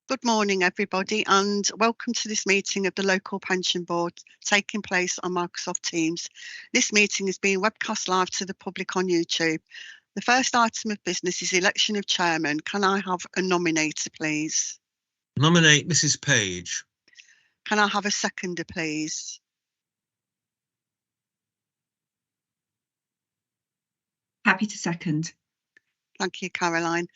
Good morning, everybody, and welcome to this meeting of the Local Pension Board taking place on Microsoft Teams. This meeting is being webcast live to the public on YouTube. The first item of business is election of chairman. Can I have a nominator, please? Nominate Mrs. Page. Can I have a seconder, please? Happy to second. Thank you, Caroline.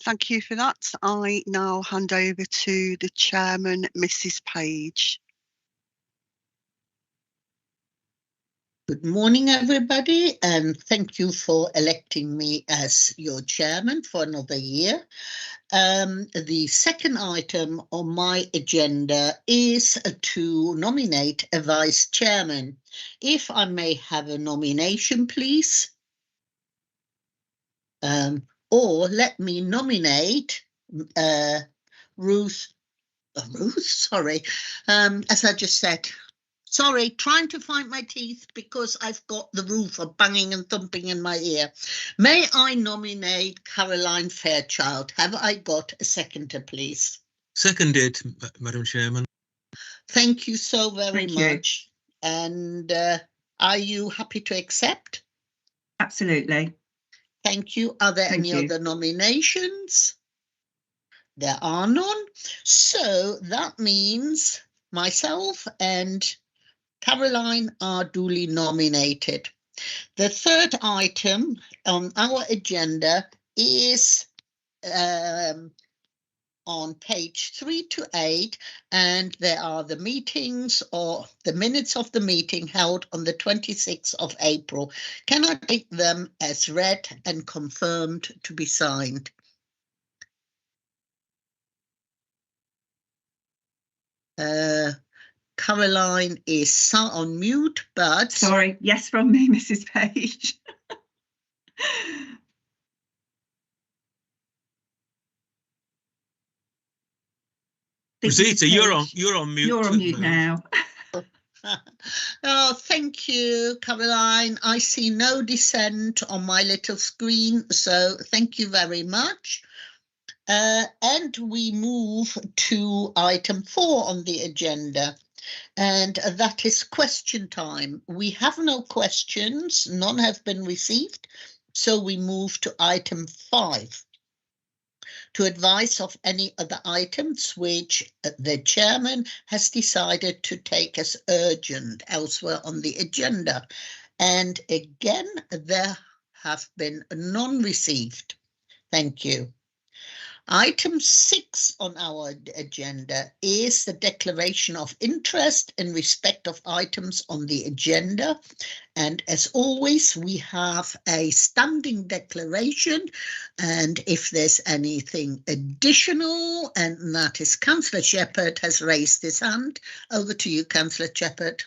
Thank you for that. I now hand over to the chairman, Mrs. Page. Good morning, everybody, and thank you for electing me as your chairman for another year. The second item on my agenda is to nominate a vice chairman. If I may have a nomination, please. Or let me nominate Ruth, sorry, as I just said. Sorry, trying to find my teeth because I've got the roof of banging and thumping in my ear. May I nominate Caroline Fairchild? Have I got a seconder, please? Seconded, Madam Chairman. Thank you so very much. And are you happy to accept? Absolutely. Thank you. Are there any other nominations? There are none. So that means myself and Caroline are duly nominated. The third item on our agenda is on page 3 to 8, and there are the meetings or the minutes of the meeting held on the 26th of April. Can I take them as read and confirmed to be signed? Caroline is on mute, but... Sorry, yes from me, Mrs. Page. Rosita, you're on mute. You're on mute now. Oh, thank you, Caroline. I see no dissent on my little screen, so thank you very much. And we move to item 4 on the agenda, and that is question time. We have no questions, none have been received, so we move to item 5. To advise of any other items which the chairman has decided to take as urgent elsewhere on the agenda. And again, there have been none received. Thank you. Item 6 on our agenda is the declaration of interest in respect of items on the agenda. And as always, we have a standing declaration. And if there's anything additional, and that is Councillor Shepherd has raised his hand. Over to you, Councillor Shepherd.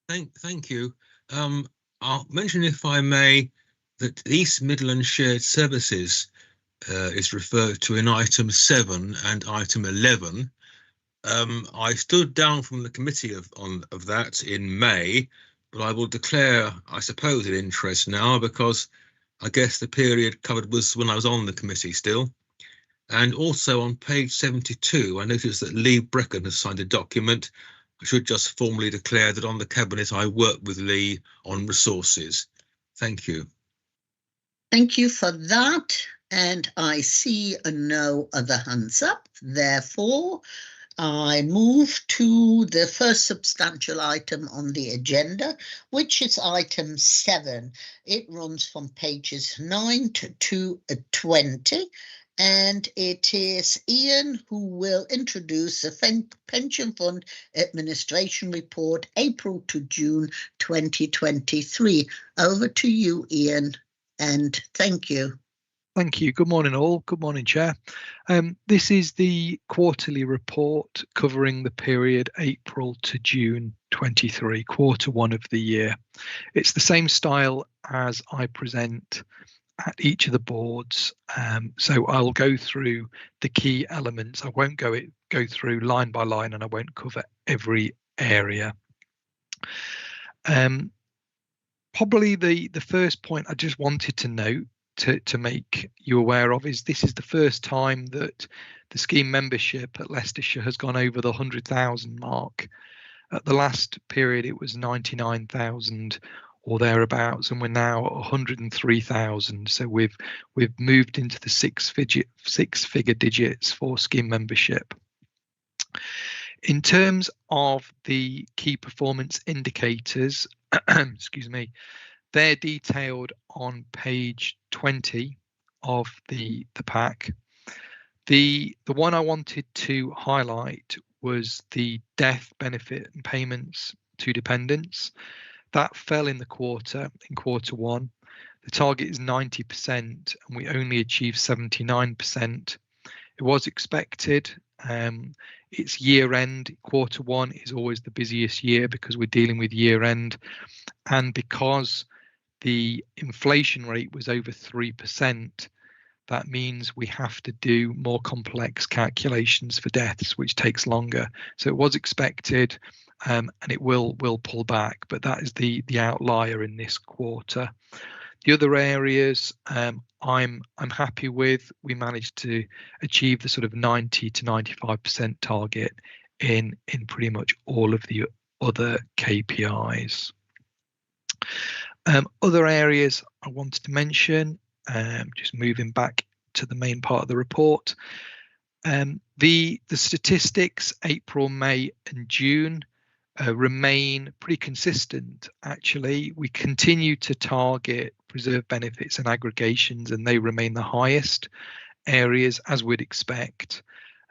Thank you. I'll mention, if I may, that East Midlands Shared Services is referred to in item 7 and item 11. I stood down from the committee of that in May, but I will declare, I suppose, an interest now, because I guess the period covered was when I was on the committee still. And also on page 72, I noticed that Lee Brecken has signed a document. I should just formally declare that on the cabinet I work with Lee on resources. Thank you. Thank you for that. And I see no other hands up. Therefore, I move to the first substantial item on the agenda, which is item 7. It runs from pages 9 to 20, and it is Ian who will introduce the Pension Fund Administration Report, April to June 2023. Over to you, Ian, and thank you. Thank you. Good morning, all. Good morning, Chair. This is the quarterly report covering the period April to June 23, quarter 1 of the year. It's the same style as I present at each of the boards, so I'll go through the key elements. I won't go through line by line, and I won't cover every area. Probably the first point I just wanted to note to make you aware of is this is the first time that the scheme membership at Leicestershire has gone over the 100,000 mark. At the last period, it was 99,000 or thereabouts, and we're now at 103,000. So we've moved into the six-figure digits for scheme membership. In terms of the key performance indicators, excuse me, they're detailed on page 20 of the pack. The one I wanted to highlight was the death benefit and payments to dependents. That fell in quarter one. The target is 90% and we only achieved 79%. It was expected. It's year end. Quarter one is always the busiest year because we're dealing with year end, and because the inflation rate was over 3%, that means we have to do more complex calculations for deaths, which takes longer. So it was expected, and it will pull back, but that is the outlier in this quarter. The other areas I'm happy with. We managed to achieve the sort of 90 to 95% target in pretty much all of the other KPIs. Other areas I wanted to mention, just moving back to the main part of the report. The statistics, April, May and June, remain pretty consistent. Actually, we continue to target preserved benefits and aggregations, and they remain the highest areas as we'd expect.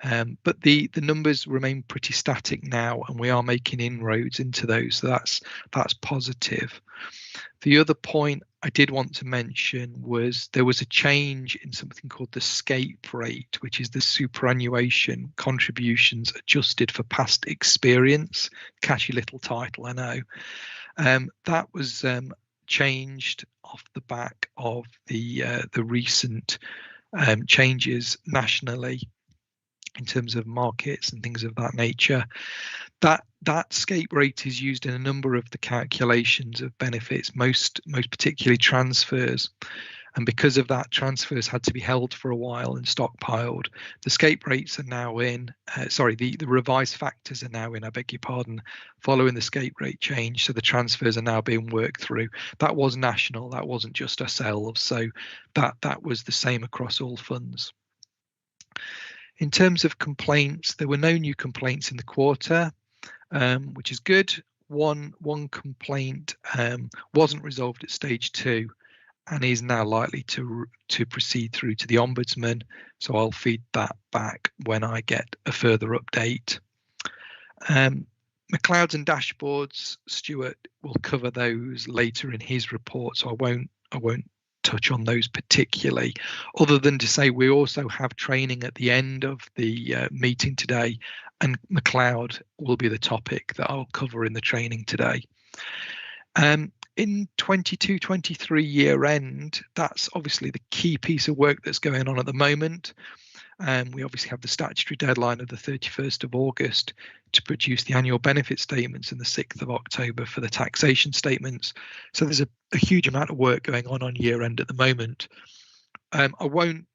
But the numbers remain pretty static now, and we are making inroads into those. So that's positive. The other point I did want to mention was there was a change in something called the SCAPE rate, which is the superannuation contributions adjusted for past experience. Catchy little title, I know. That was changed off the back of the recent changes nationally in terms of markets and things of that nature. That SCAPE rate is used in a number of the calculations of benefits, most particularly transfers. And because of that, transfers had to be held for a while and stockpiled. The SCAPE rates are now in, the revised factors are now in, I beg your pardon, following the SCAPE rate change. So the transfers are now being worked through. That was national, that wasn't just ourselves. So that was the same across all funds. In terms of complaints, there were no new complaints in the quarter, which is good. One complaint wasn't resolved at stage 2 and is now likely to proceed through to the Ombudsman. So I'll feed that back when I get a further update. McLeod's and dashboards, Stuart will cover those later in his report, so I won't touch on those particularly, other than to say we also have training at the end of the meeting today, and McLeod will be the topic that I'll cover in the training today. In 22-23 year end, that's obviously the key piece of work that's going on at the moment. We obviously have the statutory deadline of the 31st of August to produce the annual benefit statements and the 6th of October for the taxation statements. So there's a huge amount of work going on year end at the moment. I won't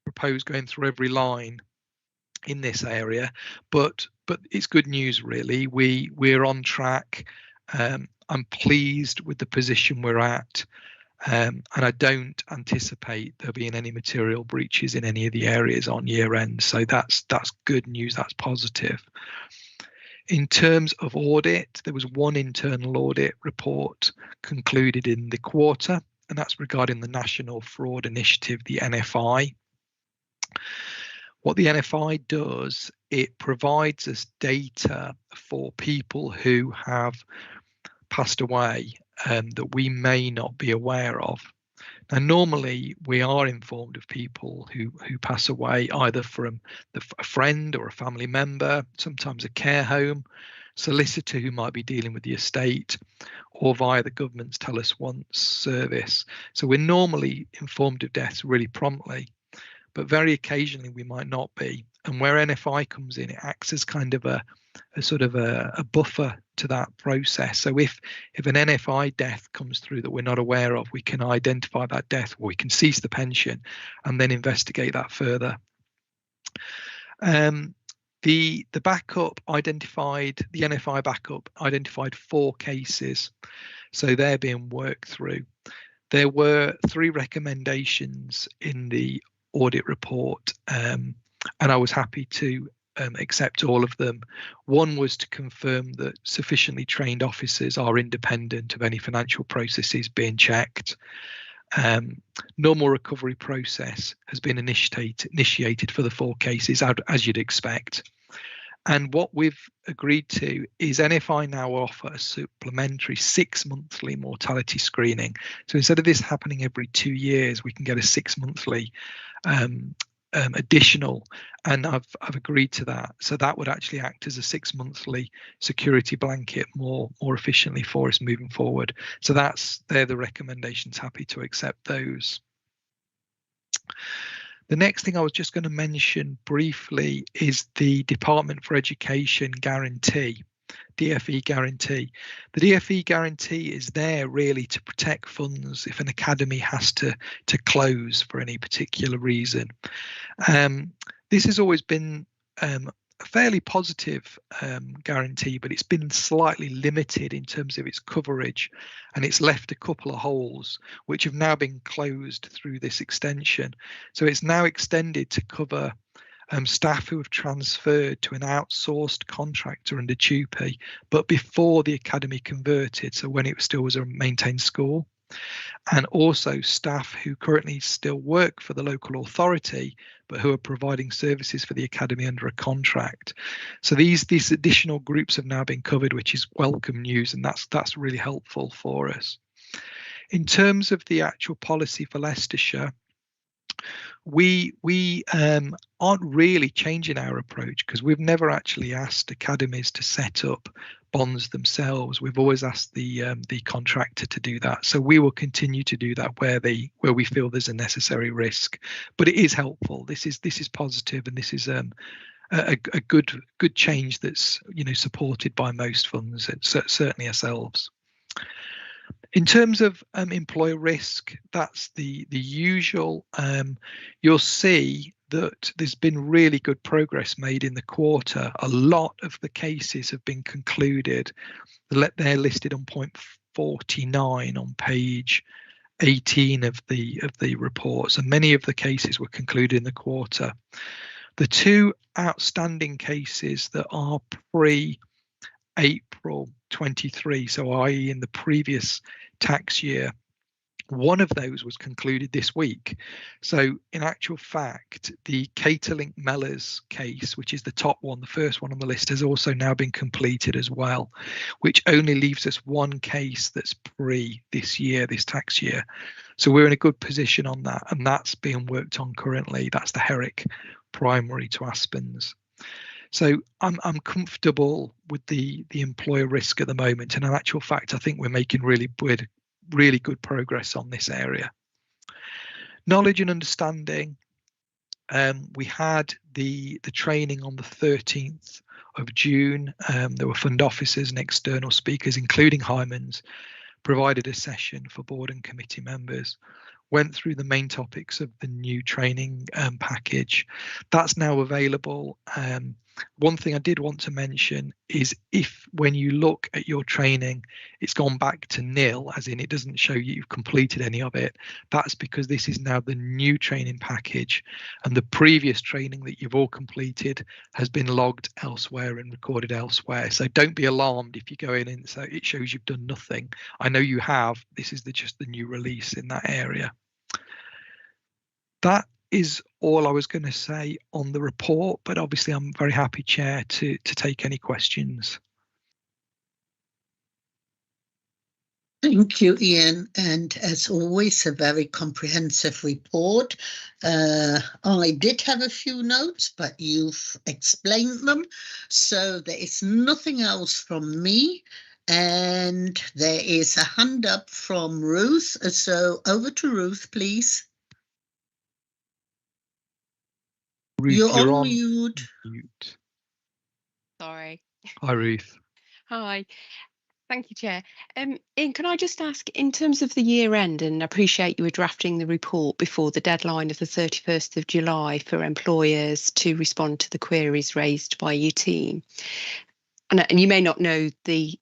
propose going through every line in this area, but it's good news really. We're on track. I'm pleased with the position we're at. And I don't anticipate there being any material breaches in any of the areas on year end. So that's good news, that's positive. In terms of audit, there was one internal audit report concluded in the quarter, and that's regarding the National Fraud Initiative, the NFI. What the NFI does, it provides us data for people who have passed away that we may not be aware of. Now, normally we are informed of people who pass away either from a friend or a family member, sometimes a care home, solicitor who might be dealing with the estate, or via the government's Tell Us Once service. So we're normally informed of deaths really promptly, but very occasionally we might not be. And where NFI comes in, it acts as kind of a sort of a buffer to that process. So if an NFI death comes through that we're not aware of, we can identify that death, or we can cease the pension and then investigate that further. The backup identified, the NFI backup identified 4 cases, so they're being worked through. There were 3 recommendations in the audit report, and I was happy to accept all of them. One was to confirm that sufficiently trained officers are independent of any financial processes being checked. Normal recovery process has been initiated for the 4 cases, as you'd expect. And what we've agreed to is NFI now offer a supplementary 6-monthly mortality screening. So instead of this happening every 2 years, we can get a 6-monthly additional, and I've agreed to that. So that would actually act as a 6-monthly security blanket more efficiently for us moving forward. So they're the recommendations. Happy to accept those. The next thing I was just going to mention briefly is the Department for Education guarantee, DFE guarantee. The DFE guarantee is there really to protect funds if an academy has to close for any particular reason. This has always been a fairly positive guarantee, but it's been slightly limited in terms of its coverage, and it's left a couple of holes which have now been closed through this extension. So it's now extended to cover staff who have transferred to an outsourced contractor under TUPE, but before the academy converted, so when it still was a maintained school, and also staff who currently still work for the local authority, but who are providing services for the academy under a contract. So these additional groups have now been covered, which is welcome news, and that's really helpful for us. In terms of the actual policy for Leicestershire, we aren't really changing our approach, because we've never actually asked academies to set up bonds themselves. We've always asked the contractor to do that. So we will continue to do that where we feel there's a necessary risk. But it is helpful. This is positive, and this is a good change that's supported by most funds, certainly ourselves. In terms of employer risk, that's the usual. You'll see that there's been really good progress made in the quarter. A lot of the cases have been concluded. They're listed on point 49 on page 18 of the report. So many of the cases were concluded in the quarter. The 2 outstanding cases that are pre-April 23, so i.e. in the previous tax year, one of those was concluded this week. So in actual fact, the Caterlink Mellors case, which is the top one, the first one on the list, has also now been completed as well, which only leaves us 1 case that's this tax year. So we're in a good position on that, and that's being worked on currently. That's the Herrick primary to Aspens. So I'm comfortable with the employer risk at the moment, and in actual fact, I think we're making really good progress on this area. Knowledge and understanding. We had the training on the 13th of June. There were fund officers and external speakers, including Hymans, provided a session for board and committee members. Went through the main topics of the new training package. That's now available. One thing I did want to mention is when you look at your training, it's gone back to nil, as in it doesn't show you've completed any of it. That's because this is now the new training package, and the previous training that you've all completed has been logged elsewhere and recorded elsewhere. So don't be alarmed if you go in and so it shows you've done nothing. I know you have. This is just the new release in that area. That is all I was going to say on the report, but obviously I'm very happy, Chair, to take any questions. Thank you, Ian, and as always, a very comprehensive report. I did have a few notes, but you've explained them, so there is nothing else from me, and there is a hand up from Ruth, so over to Ruth, please. Ruth, You're you're on on mute. mute. Sorry. Hi, Ruth. Hi. Thank you, Chair. Ian, can I just ask, in terms of the year end, and I appreciate you were drafting the report before the deadline of the 31st of July for employers to respond to the queries raised by your team. And you may not know the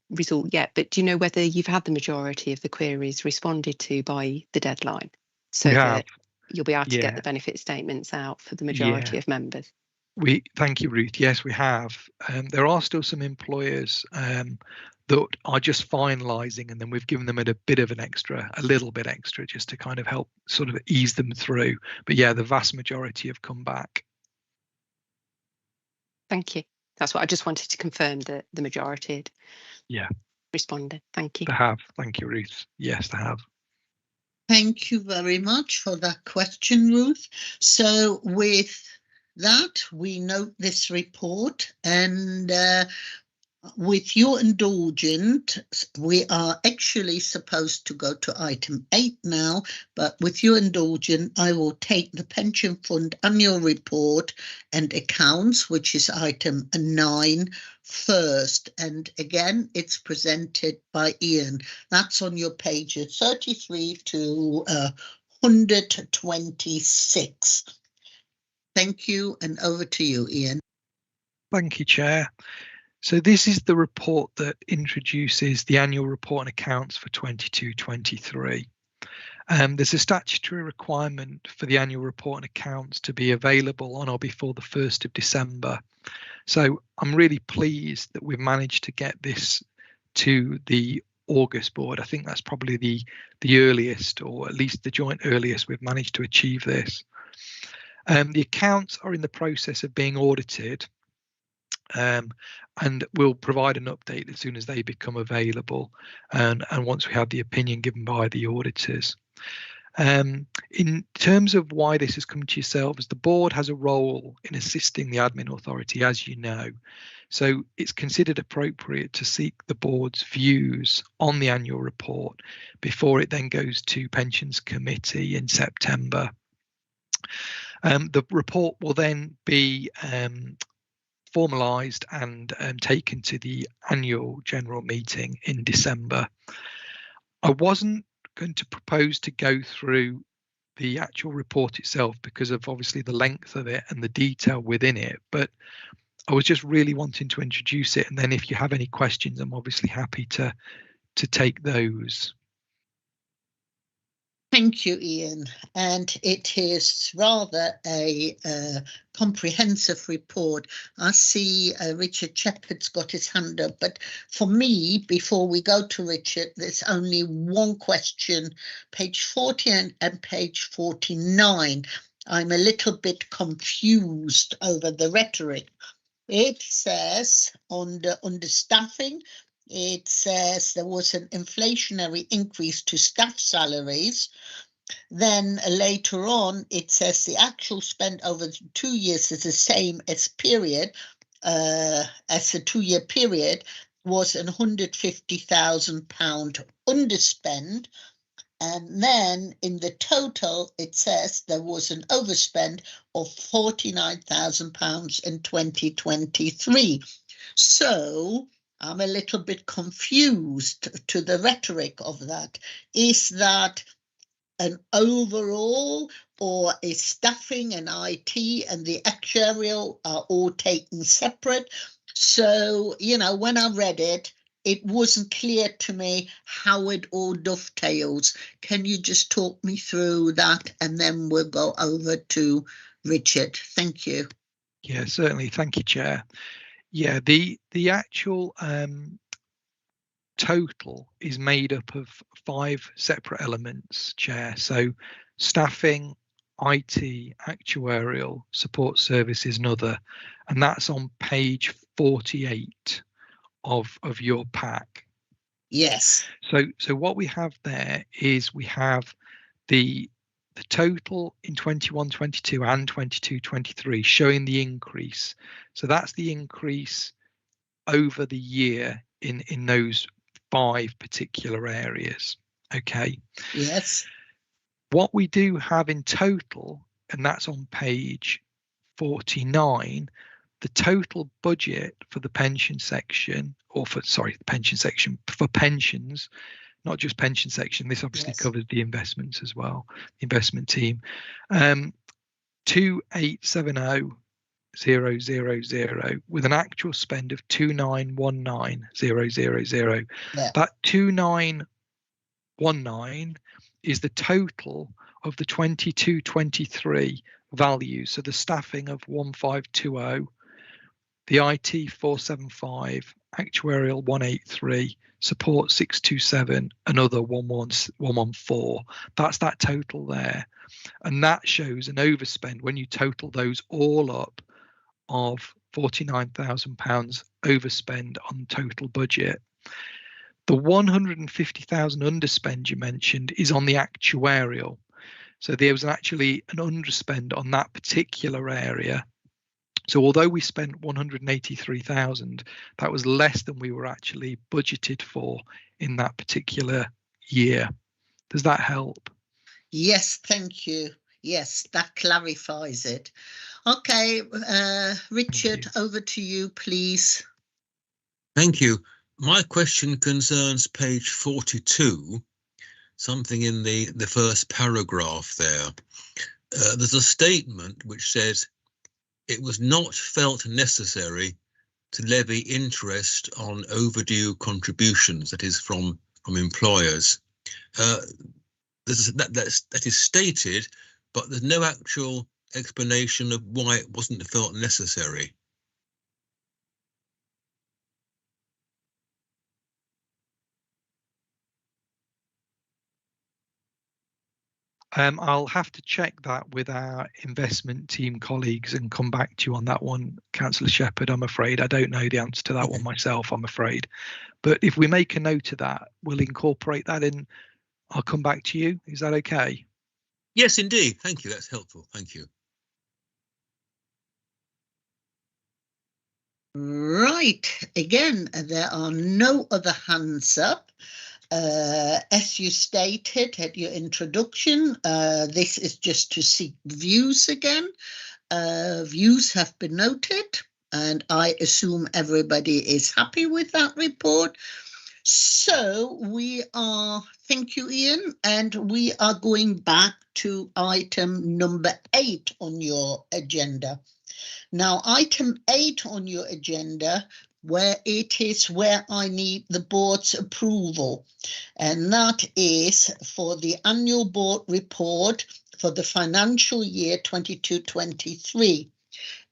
result yet, but do you know whether you've had the majority of the queries responded to by the deadline? So that you'll be able to get the benefit statements out for the majority of members. Thank you, Ruth. Yes, we have. There are still some employers that are just finalising, and then we've given them a little bit extra, just to kind of help sort of ease them through. But yeah, the vast majority have come back. Thank you. That's what I just wanted to confirm, that the majority had responded. Thank you. They have. Thank you, Ruth. Yes, they have. Thank you very much for that question, Ruth. So with that, we note this report, and with your indulgence, we are actually supposed to go to item 8 now, but with your indulgence, I will take the Pension Fund annual report and accounts, which is item 9, first. And again, it's presented by Ian. That's on your pages 33 to 126. Thank you, and over to you, Ian. Thank you, Chair. So this is the report that introduces the annual report and accounts for 22-23. There's a statutory requirement for the annual report and accounts to be available on or before the 1st of December. So I'm really pleased that we've managed to get this to the August board. I think that's probably the earliest, or at least the joint earliest, we've managed to achieve this. The accounts are in the process of being audited, and we'll provide an update as soon as they become available, and once we have the opinion given by the auditors. In terms of why this has come to yourselves, the board has a role in assisting the admin authority, as you know. So it's considered appropriate to seek the board's views on the annual report before it then goes to Pensions Committee in September. The report will then be formalised and taken to the annual general meeting in December. I wasn't going to propose to go through the actual report itself because of obviously the length of it and the detail within it, but I was just really wanting to introduce it, and then if you have any questions, I'm obviously happy to take those. Thank you, Ian. And it is rather a comprehensive report. I see Richard Shepherd's got his hand up, but for me, before we go to Richard, there's only one question, page 40 and page 49. I'm a little bit confused over the rhetoric. It says under staffing, it says there was an inflationary increase to staff salaries. Then later on, it says the actual spend over 2 years is the same as period, as the 2-year period was an £150,000 underspend. And then in the total, it says there was an overspend of £49,000 in 2023. So I'm a little bit confused to the rhetoric of that. Is that an overall, or is staffing and IT and the actuarial are all taken separate? So, you know, when I read it, it wasn't clear to me how it all dovetails. Can you just talk me through that, and then we'll go over to Richard? Thank you. Yeah, certainly. Thank you, Chair. Yeah, the actual total is made up of 5 separate elements, Chair. So staffing, IT, actuarial, support services and other, and that's on page 48 of your pack. Yes. So what we have there is we have the total in 21-22 and 22-23 showing the increase. So that's the increase over the year in those 5 particular areas. Okay. Yes. What we do have in total, and that's on page 49, the total budget for the pension section, or for, sorry, the pension section for pensions, not just pension section, this obviously Yes. covers the investments as well, the investment team, 2870,000 with an actual spend of 2919,000. Yeah. That 2919 is the total of the 22-23 values. So the staffing of 1520, the IT 475, actuarial 183, support 627, another 114. That's that total there. And that shows an overspend when you total those all up of £49,000 overspend on total budget. The 150,000 underspend you mentioned is on the actuarial. So there was actually an underspend on that particular area. So although we spent 183,000, that was less than we were actually budgeted for in that particular year. Does that help? Yes, thank you. Yes, that clarifies it. Okay, Richard, over to you, please. Thank you. My question concerns page 42, something in the first paragraph there. There's a statement which says it was not felt necessary to levy interest on overdue contributions, that is from employers. That is stated, but there's no actual explanation of why it wasn't felt necessary. I'll have to check that with our investment team colleagues and come back to you on that one, Councillor Shepherd. I'm afraid I don't know the answer to that one myself, I'm afraid. But if we make a note of that, we'll incorporate that in. I'll come back to you. Is that okay? Yes, indeed. Thank you. That's helpful. Thank you. Right. Again, there are no other hands up. As you stated at your introduction, this is just to seek views again. Views have been noted, and I assume everybody is happy with that report. So we are, thank you, Ian, and we are going back to item number 8 on your agenda. Now, item 8 on your agenda, where I need the board's approval, and that is for the annual board report for the financial year 22-23.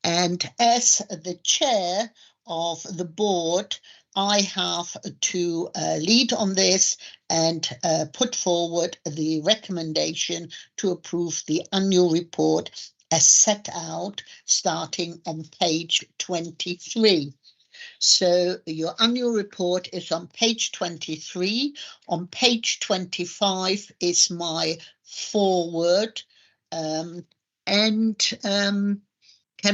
And as the chair of the board, I have to lead on this and put forward the recommendation to approve the annual report as set out starting on page 23. So your annual report is on page 23. On page 25 is my forward. Can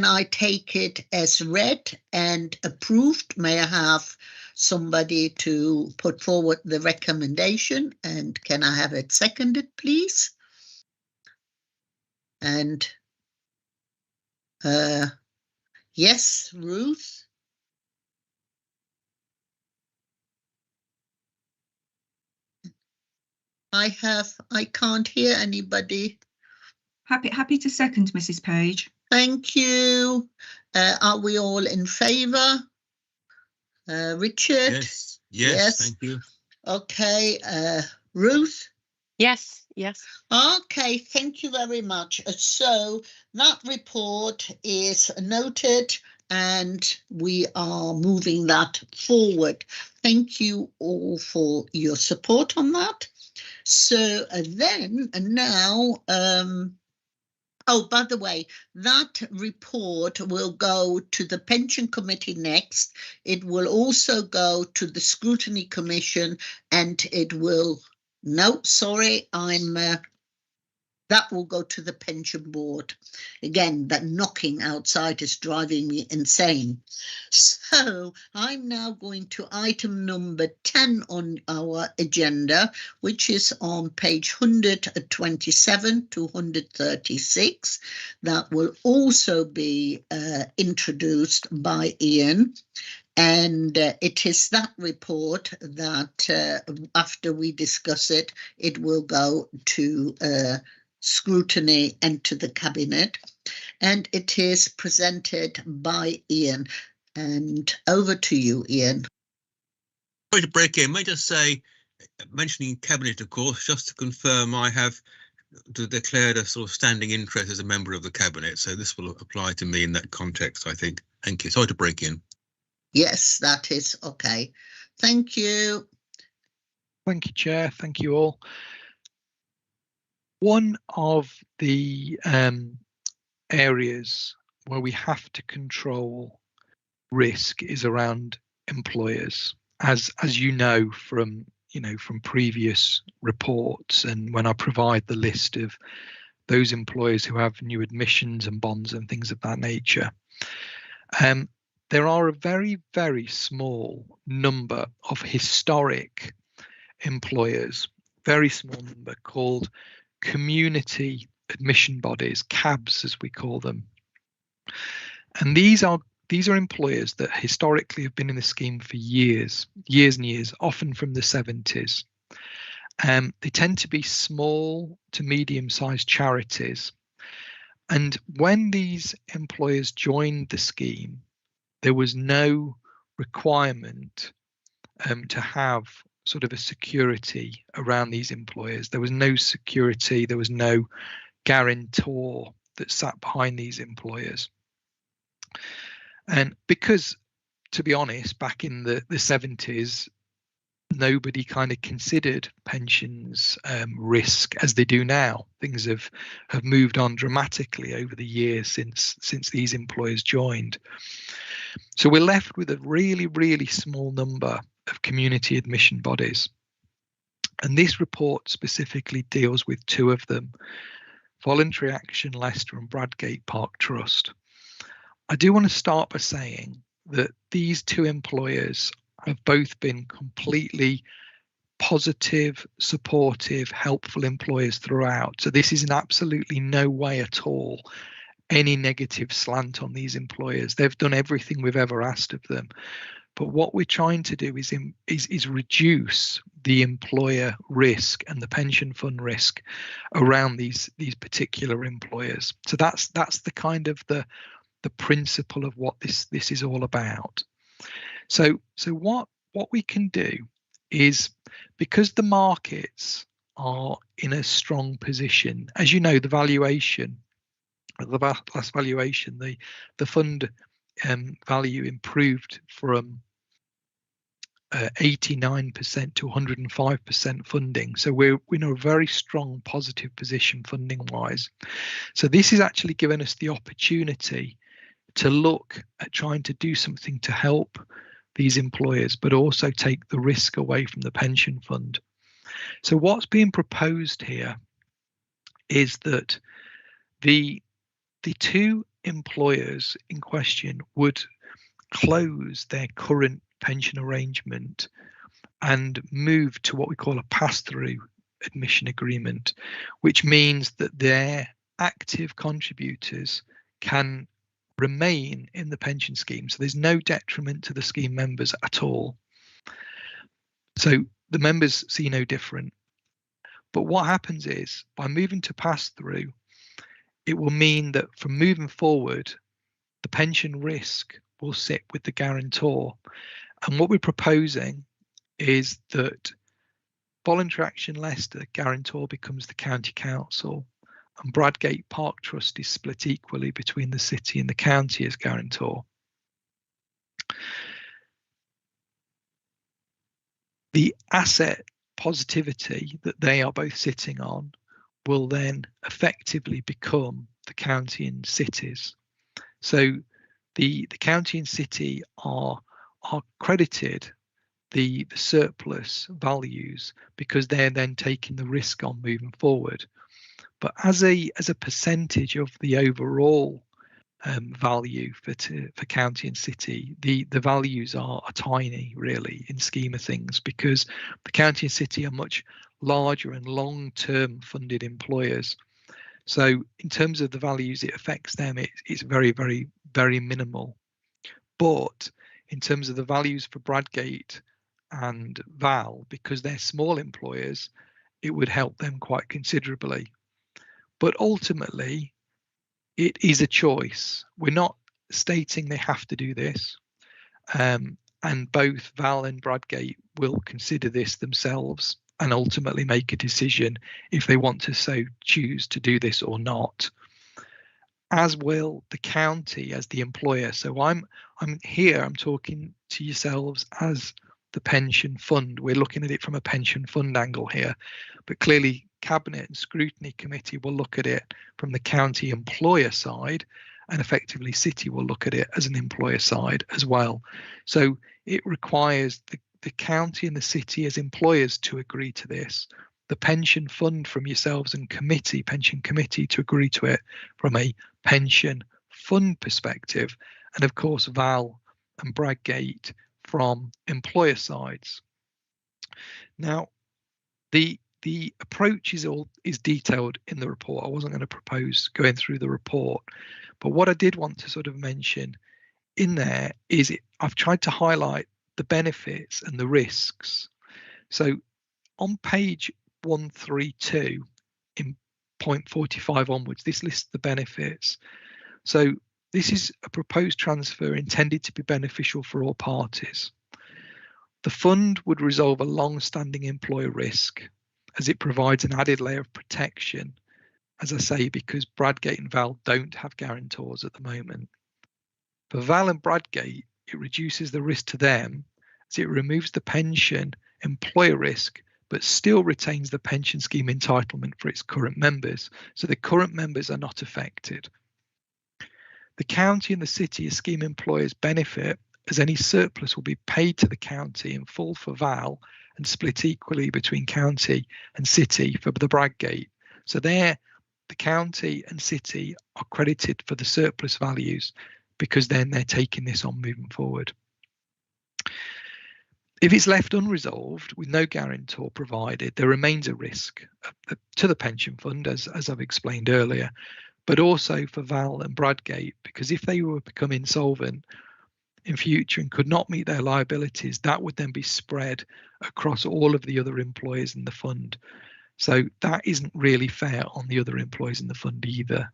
I take it as read and approved? May I have somebody to put forward the recommendation? And can I have it seconded, please? And yes, Ruth? I can't hear anybody. Happy to second, Mrs. Page. Thank you. Are we all in favour? Richard? Yes, thank you. Okay, Ruth? Yes. Okay, thank you very much. So that report is noted and we are moving that forward. Thank you all for your support on that. So then now, oh, by the way, that report will go to the Pension Committee next. It will also go to the Scrutiny Commission, and it will, no, sorry, I'm That will go to the pension board. Again, that knocking outside is driving me insane. So I'm now going to item number 10 on our agenda, which is on page 127 to 136. That will also be introduced by Ian. And it is that report that after we discuss it, it will go to scrutiny and to the cabinet, and it is presented by Ian. And over to you, Ian. Sorry to break in, may I just say, mentioning cabinet, of course, just to confirm, I have declared a sort of standing interest as a member of the cabinet, so this will apply to me in that context, I think. Thank you. Sorry to break in. Yes, that is okay. Thank you. Thank you, Chair. Thank you all. One of the areas where we have to control risk is around employers, as you know from previous reports, and when I provide the list of those employers who have new admissions and bonds and things of that nature. There are a very, very small number of historic employers, very small number, called community admission bodies, CABs as we call them. And these are employers that historically have been in the scheme for years and years, often from the 70s. They tend to be small to medium-sized charities. And when these employers joined the scheme, there was no requirement to have sort of a security around these employers. There was no security, there was no guarantor that sat behind these employers. And because, to be honest, back in the 70s, nobody kind of considered pensions risk as they do now. Things have moved on dramatically over the years since these employers joined. So we're left with a really, really small number of community admission bodies. And this report specifically deals with two of them, Voluntary Action Leicester and Bradgate Park Trust. I do want to start by saying that these two employers have both been completely positive, supportive, helpful employers throughout. So this is in absolutely no way at all any negative slant on these employers. They've done everything we've ever asked of them. But what we're trying to do is reduce the employer risk and the pension fund risk around these particular employers. So that's the kind of the principle of what this is all about. So what we can do is, because the markets are in a strong position, as you know, the valuation, the last valuation, the fund value improved from 89% to 105% funding. So we're in a very strong positive position funding wise. So this is actually giving us the opportunity to look at trying to do something to help these employers, but also take the risk away from the pension fund. So what's being proposed here is that the two employers in question would close their current pension arrangement and move to what we call a pass-through admission agreement, which means that their active contributors can remain in the pension scheme. So there's no detriment to the scheme members at all. So the members see no different. But what happens is, by moving to pass-through, it will mean that from moving forward, the pension risk will sit with the guarantor. And what we're proposing is that Voluntary Action Leicester guarantor becomes the county council, and Bradgate Park Trust is split equally between the city and the county as guarantor. The asset positivity that they are both sitting on will then effectively become the county and cities. So the county and city are credited the surplus values because they're then taking the risk on moving forward. But as a percentage of the overall value for county and city, the values are tiny, really, in scheme of things, because the county and city are much larger and long-term funded employers. So in terms of the values it affects them, it's very, very, very minimal. But in terms of the values for Bradgate and Val, because they're small employers, it would help them quite considerably. But ultimately, it is a choice. We're not stating they have to do this. And both Val and Bradgate will consider this themselves and ultimately make a decision if they want to so choose to do this or not, as will the county as the employer. So I'm talking to yourselves as the pension fund. We're looking at it from a pension fund angle here, but clearly Cabinet and Scrutiny Committee will look at it from the county employer side, and effectively City will look at it as an employer side as well. So it requires the county and the city as employers to agree to this, the pension fund from yourselves and pension committee to agree to it from a pension fund perspective, and of course Val and Bradgate from employer sides. Now, the approach is detailed in the report. I wasn't going to propose going through the report, but what I did want to sort of mention in there is I've tried to highlight the benefits and the risks. So on page 132 in point 45 onwards, this lists the benefits. So this is a proposed transfer intended to be beneficial for all parties. The fund would resolve a long-standing employer risk, as it provides an added layer of protection, as I say, because Bradgate and Val don't have guarantors at the moment. For Val and Bradgate, it reduces the risk to them, as it removes the pension employer risk, but still retains the pension scheme entitlement for its current members. So the current members are not affected. The county and the city as scheme employers benefit, as any surplus will be paid to the county in full for Val and split equally between county and city for the Bradgate. So there, the county and city are credited for the surplus values, because then they're taking this on moving forward. If it's left unresolved with no guarantor provided, there remains a risk to the pension fund, as I've explained earlier, but also for Val and Bradgate, because if they were to become insolvent in future and could not meet their liabilities, that would then be spread across all of the other employers in the fund. So that isn't really fair on the other employees in the fund either.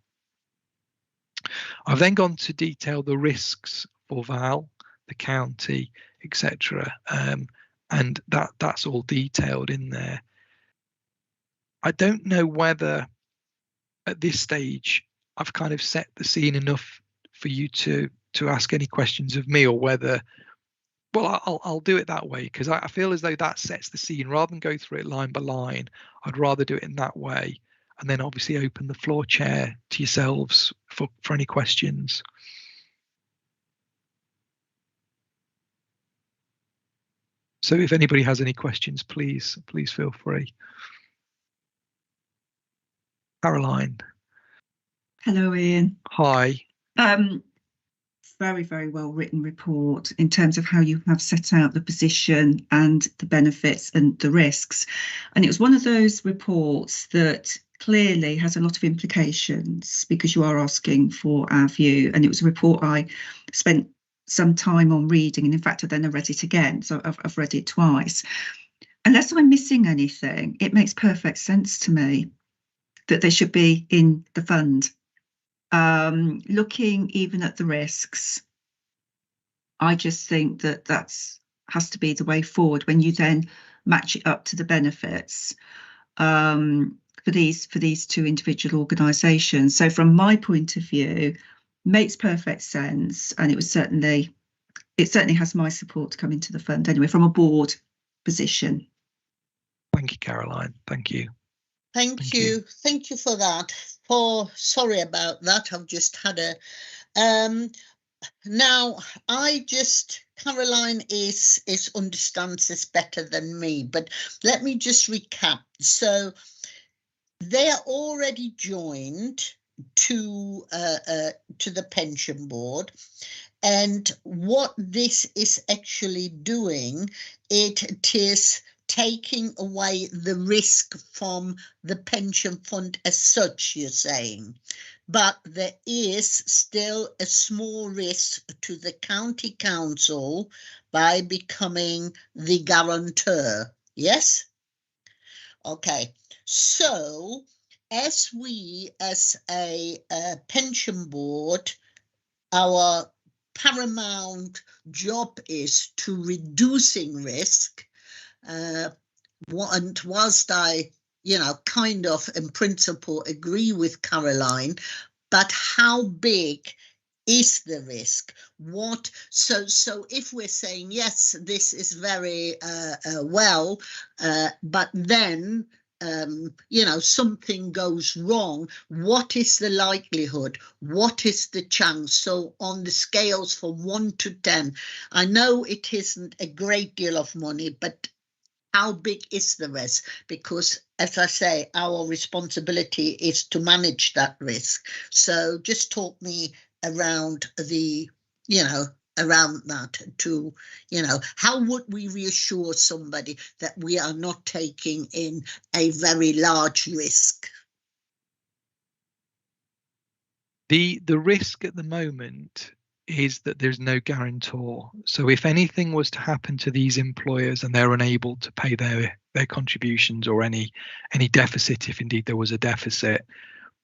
I've then gone to detail the risks for Val, the county, etc. And that's all detailed in there. I don't know whether at this stage I've kind of set the scene enough for you to ask any questions of me, or whether, well, I'll do it that way, because I feel as though that sets the scene. Rather than go through it line by line, I'd rather do it in that way, and then obviously open the floor, Chair, to yourselves for any questions. So if anybody has any questions, please feel free. Caroline. Hello, Ian. Hi. Very, very well written report in terms of how you have set out the position and the benefits and the risks. And it was one of those reports that clearly has a lot of implications, because you are asking for our view. And it was a report I spent some time on reading, and in fact I then read it again, so I've read it twice. Unless I'm missing anything, it makes perfect sense to me that they should be in the fund. Looking even at the risks, I just think that has to be the way forward when you then match it up to the benefits for these two individual organisations. So from my point of view, makes perfect sense, and it certainly has my support to come into the fund anyway from a board position. Thank you, Caroline. Thank you. Thank you for that. Sorry about that. I've just had a now Caroline understands this better than me, but let me just recap. So they are already joined to the pension board. And what this is actually doing, it is taking away the risk from the pension fund as such, you're saying. But there is still a small risk to the county council by becoming the guarantor. Yes? Okay. So as we, as a pension board, our paramount job is to reducing risk. And whilst I, kind of in principle agree with Caroline, but how big is the risk? What? So if we're saying, yes, this is very well, but then something goes wrong, what is the likelihood? What is the chance? So on the scales from 1 to 10, I know it isn't a great deal of money, but how big is the risk? Because, as I say, our responsibility is to manage that risk. So just talk me around the, around that to, how would we reassure somebody that we are not taking in a very large risk? The risk at the moment is that there's no guarantor. So if anything was to happen to these employers and they're unable to pay their contributions or any deficit, if indeed there was a deficit,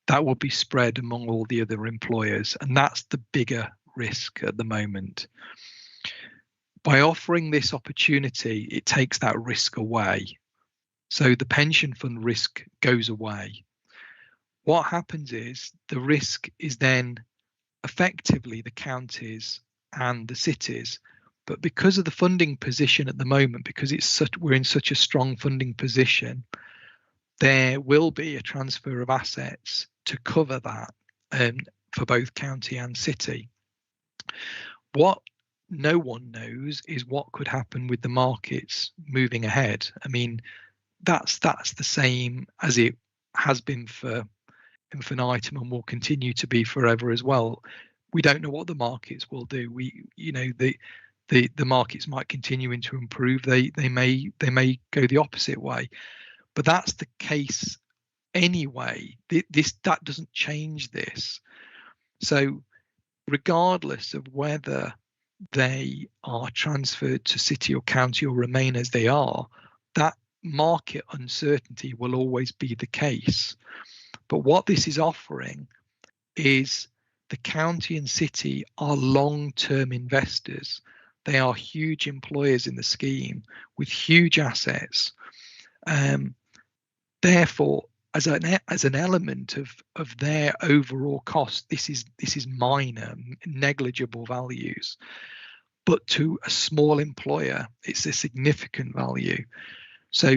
that will be spread among all the other employers. And that's the bigger risk at the moment. By offering this opportunity, it takes that risk away. So the pension fund risk goes away. What happens is the risk is then effectively the counties and the cities, but because of the funding position at the moment, because we're in such a strong funding position, there will be a transfer of assets to cover that for both county and city. What no one knows is what could happen with the markets moving ahead. I mean, that's the same as it has been for infinitum and will continue to be forever as well. We don't know what the markets will do. The markets might continue to improve. They may go the opposite way, but that's the case anyway. That doesn't change this. So regardless of whether they are transferred to city or county or remain as they are, that market uncertainty will always be the case. But what this is offering is the county and city are long-term investors. They are huge employers in the scheme with huge assets. Therefore, as an element of their overall cost, this is minor, negligible values. But to a small employer, it's a significant value. So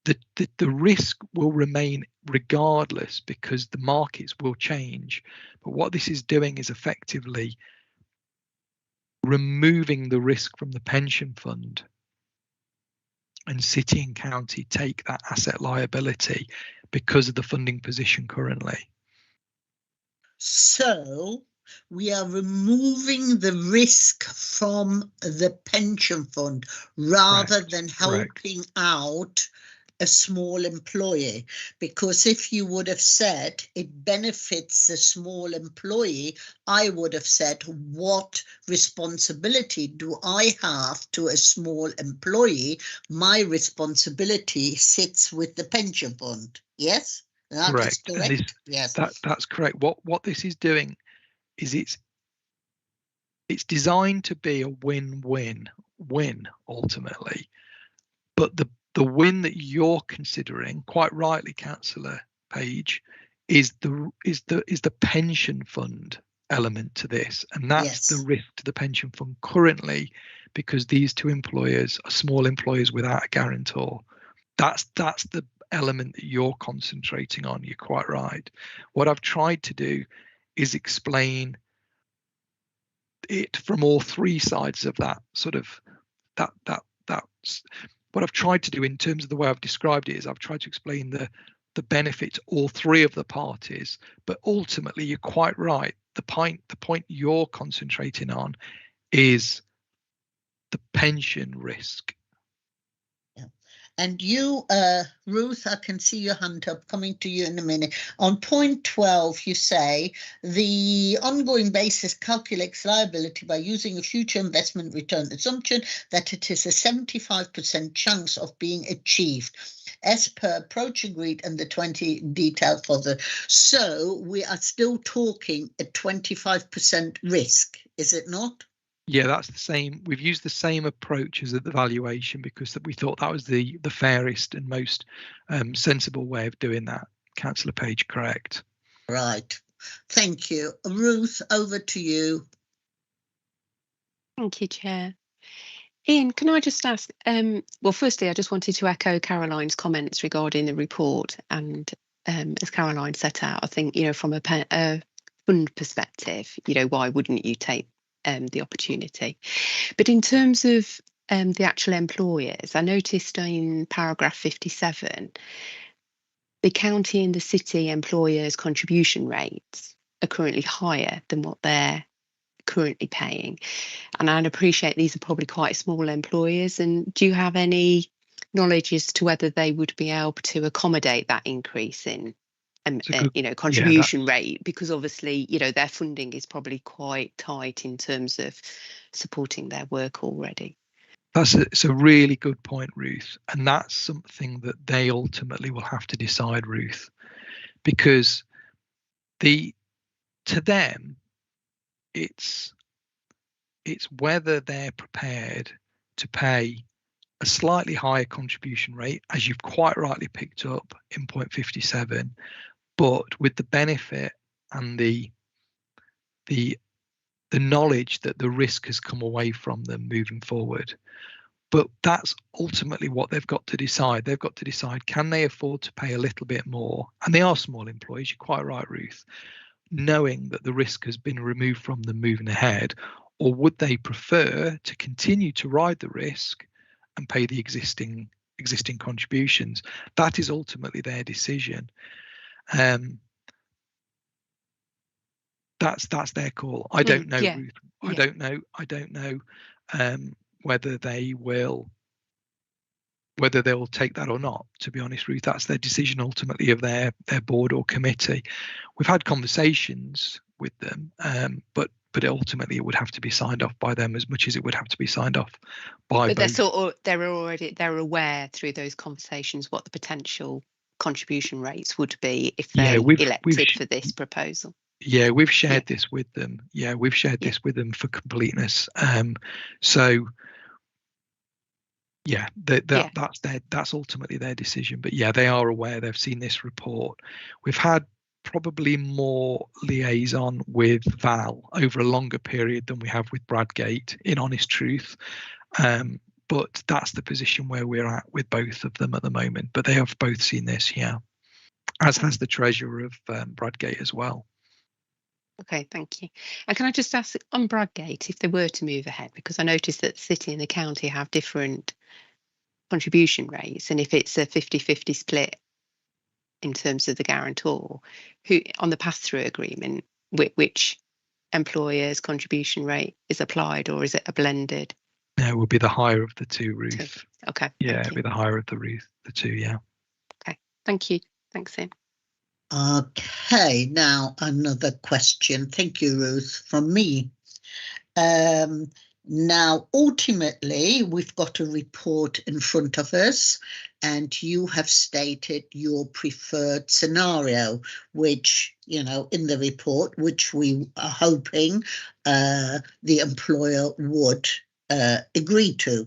the risk will remain regardless because the markets will change. But what this is doing is effectively removing the risk from the pension fund, and city and county take that asset liability because of the funding position currently. So we are removing the risk from the pension fund rather than helping out a small employee, because if you would have said it benefits a small employee, I would have said, what responsibility do I have to a small employee? My responsibility sits with the pension fund. Yes, that is correct. Yes, that's correct. What this is doing is it's designed to be a win-win ultimately, but the win that you're considering, quite rightly, Councillor Page, is the pension fund element to this, and that's the risk to the pension fund currently, because these two employers are small employers without a guarantor. That's the element that you're concentrating on. You're quite right. What I've tried to do is explain it from all three sides of that sort of that's what I've tried to do in terms of the way I've described it. Is I've tried to explain the that benefits all three of the parties. But ultimately, you're quite right. The point you're concentrating on is the pension risk. And you, Ruth, I can see your hand up, coming to you in a minute. On point 12, you say the ongoing basis calculates liability by using a future investment return assumption that it is a 75% chance of being achieved as per approach agreed and the 20 detail for the. So we are still talking a 25% risk, is it not? Yeah, that's the same. We've used the same approach as at the valuation because we thought that was the fairest and most sensible way of doing that. Councillor Page, correct. Right. Thank you. Ruth, over to you. Thank you, Chair. Ian, can I just ask, well, firstly, I just wanted to echo Caroline's comments regarding the report. And as Caroline set out, I think, from a fund perspective, why wouldn't you take the opportunity? But in terms of the actual employers, I noticed in paragraph 57, the county and the city employers' contribution rates are currently higher than what they're currently paying. And I'd appreciate these are probably quite small employers. And do you have any knowledge as to whether they would be able to accommodate that increase in contribution rate? Because obviously, their funding is probably quite tight in terms of supporting their work already. It's a really good point, Ruth. And that's something that they ultimately will have to decide, Ruth, because to them, it's whether they're prepared to pay a slightly higher contribution rate, as you've quite rightly picked up in point 57, but with the benefit and the knowledge that the risk has come away from them moving forward. But that's ultimately what they've got to decide. They've got to decide, can they afford to pay a little bit more? And they are small employees, you're quite right, Ruth, knowing that the risk has been removed from them moving ahead, or would they prefer to continue to ride the risk and pay the existing contributions? That is ultimately their decision. That's their call. I don't know, Ruth. I don't know whether they'll take that or not. To be honest, Ruth, that's their decision ultimately of their board or committee. We've had conversations with them, but ultimately it would have to be signed off by them as much as it would have to be signed off by. But they're aware through those conversations what the potential contribution rates would be if they elected for this proposal. Yeah, we've shared this with them. Yeah, we've shared this with them for completeness. So that's ultimately their decision. But yeah, they are aware. They've seen this report. We've had probably more liaison with Val over a longer period than we have with Bradgate, in honest truth. But that's the position where we're at with both of them at the moment. But they have both seen this, as has the treasurer of Bradgate as well. Okay, thank you. And can I just ask on Bradgate, if they were to move ahead, because I noticed that the city and the county have different contribution rates, and if it's a 50-50 split in terms of the guarantor, who on the pass-through agreement, which employer's contribution rate is applied, or is it a blended? No, it would be the higher of the two, Ruth. Okay. Yeah, it'd be the higher of the two, yeah. Okay, thank you. Thanks, Ian. Okay, now another question. Thank you, Ruth, from me. Now, ultimately, we've got a report in front of us, and you have stated your preferred scenario, which, in the report, which we are hoping the employer would agree to.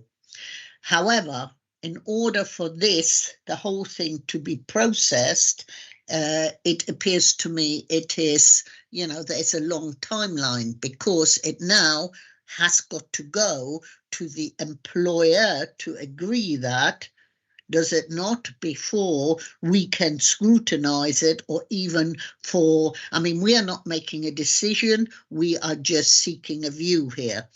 However, in order for the whole thing to be processed, it appears to me it is, there's a long timeline, because it now has got to go to the employer to agree that, does it not, before we can scrutinize it, or even we are not making a decision, we are just seeking a view here.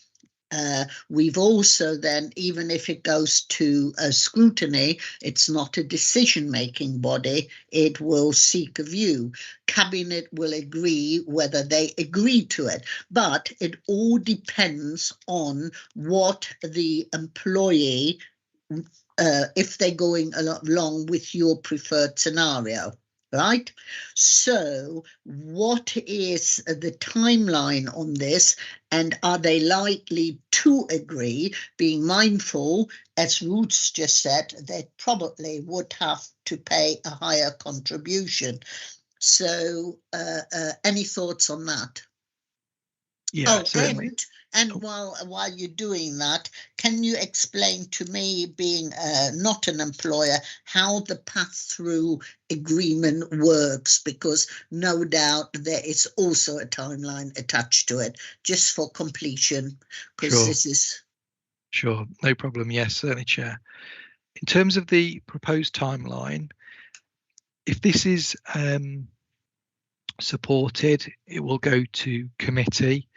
we've also then, even if it goes to scrutiny, it's not a decision-making body, it will seek a view. Cabinet will agree whether they agree to it, but it all depends on what the employee, if they're going along with your preferred scenario. Right? So what is the timeline on this, and are they likely to agree, being mindful, as Ruth's just said, they probably would have to pay a higher contribution. So any thoughts on that? Yeah, certainly. And while you're doing that, can you explain to me, being not an employer, how the pass-through agreement works? Because no doubt there is also a timeline attached to it, just for completion. Because this is... Sure, no problem. Yes, certainly, Chair. In terms of the proposed timeline, if this is supported, it will go to committee.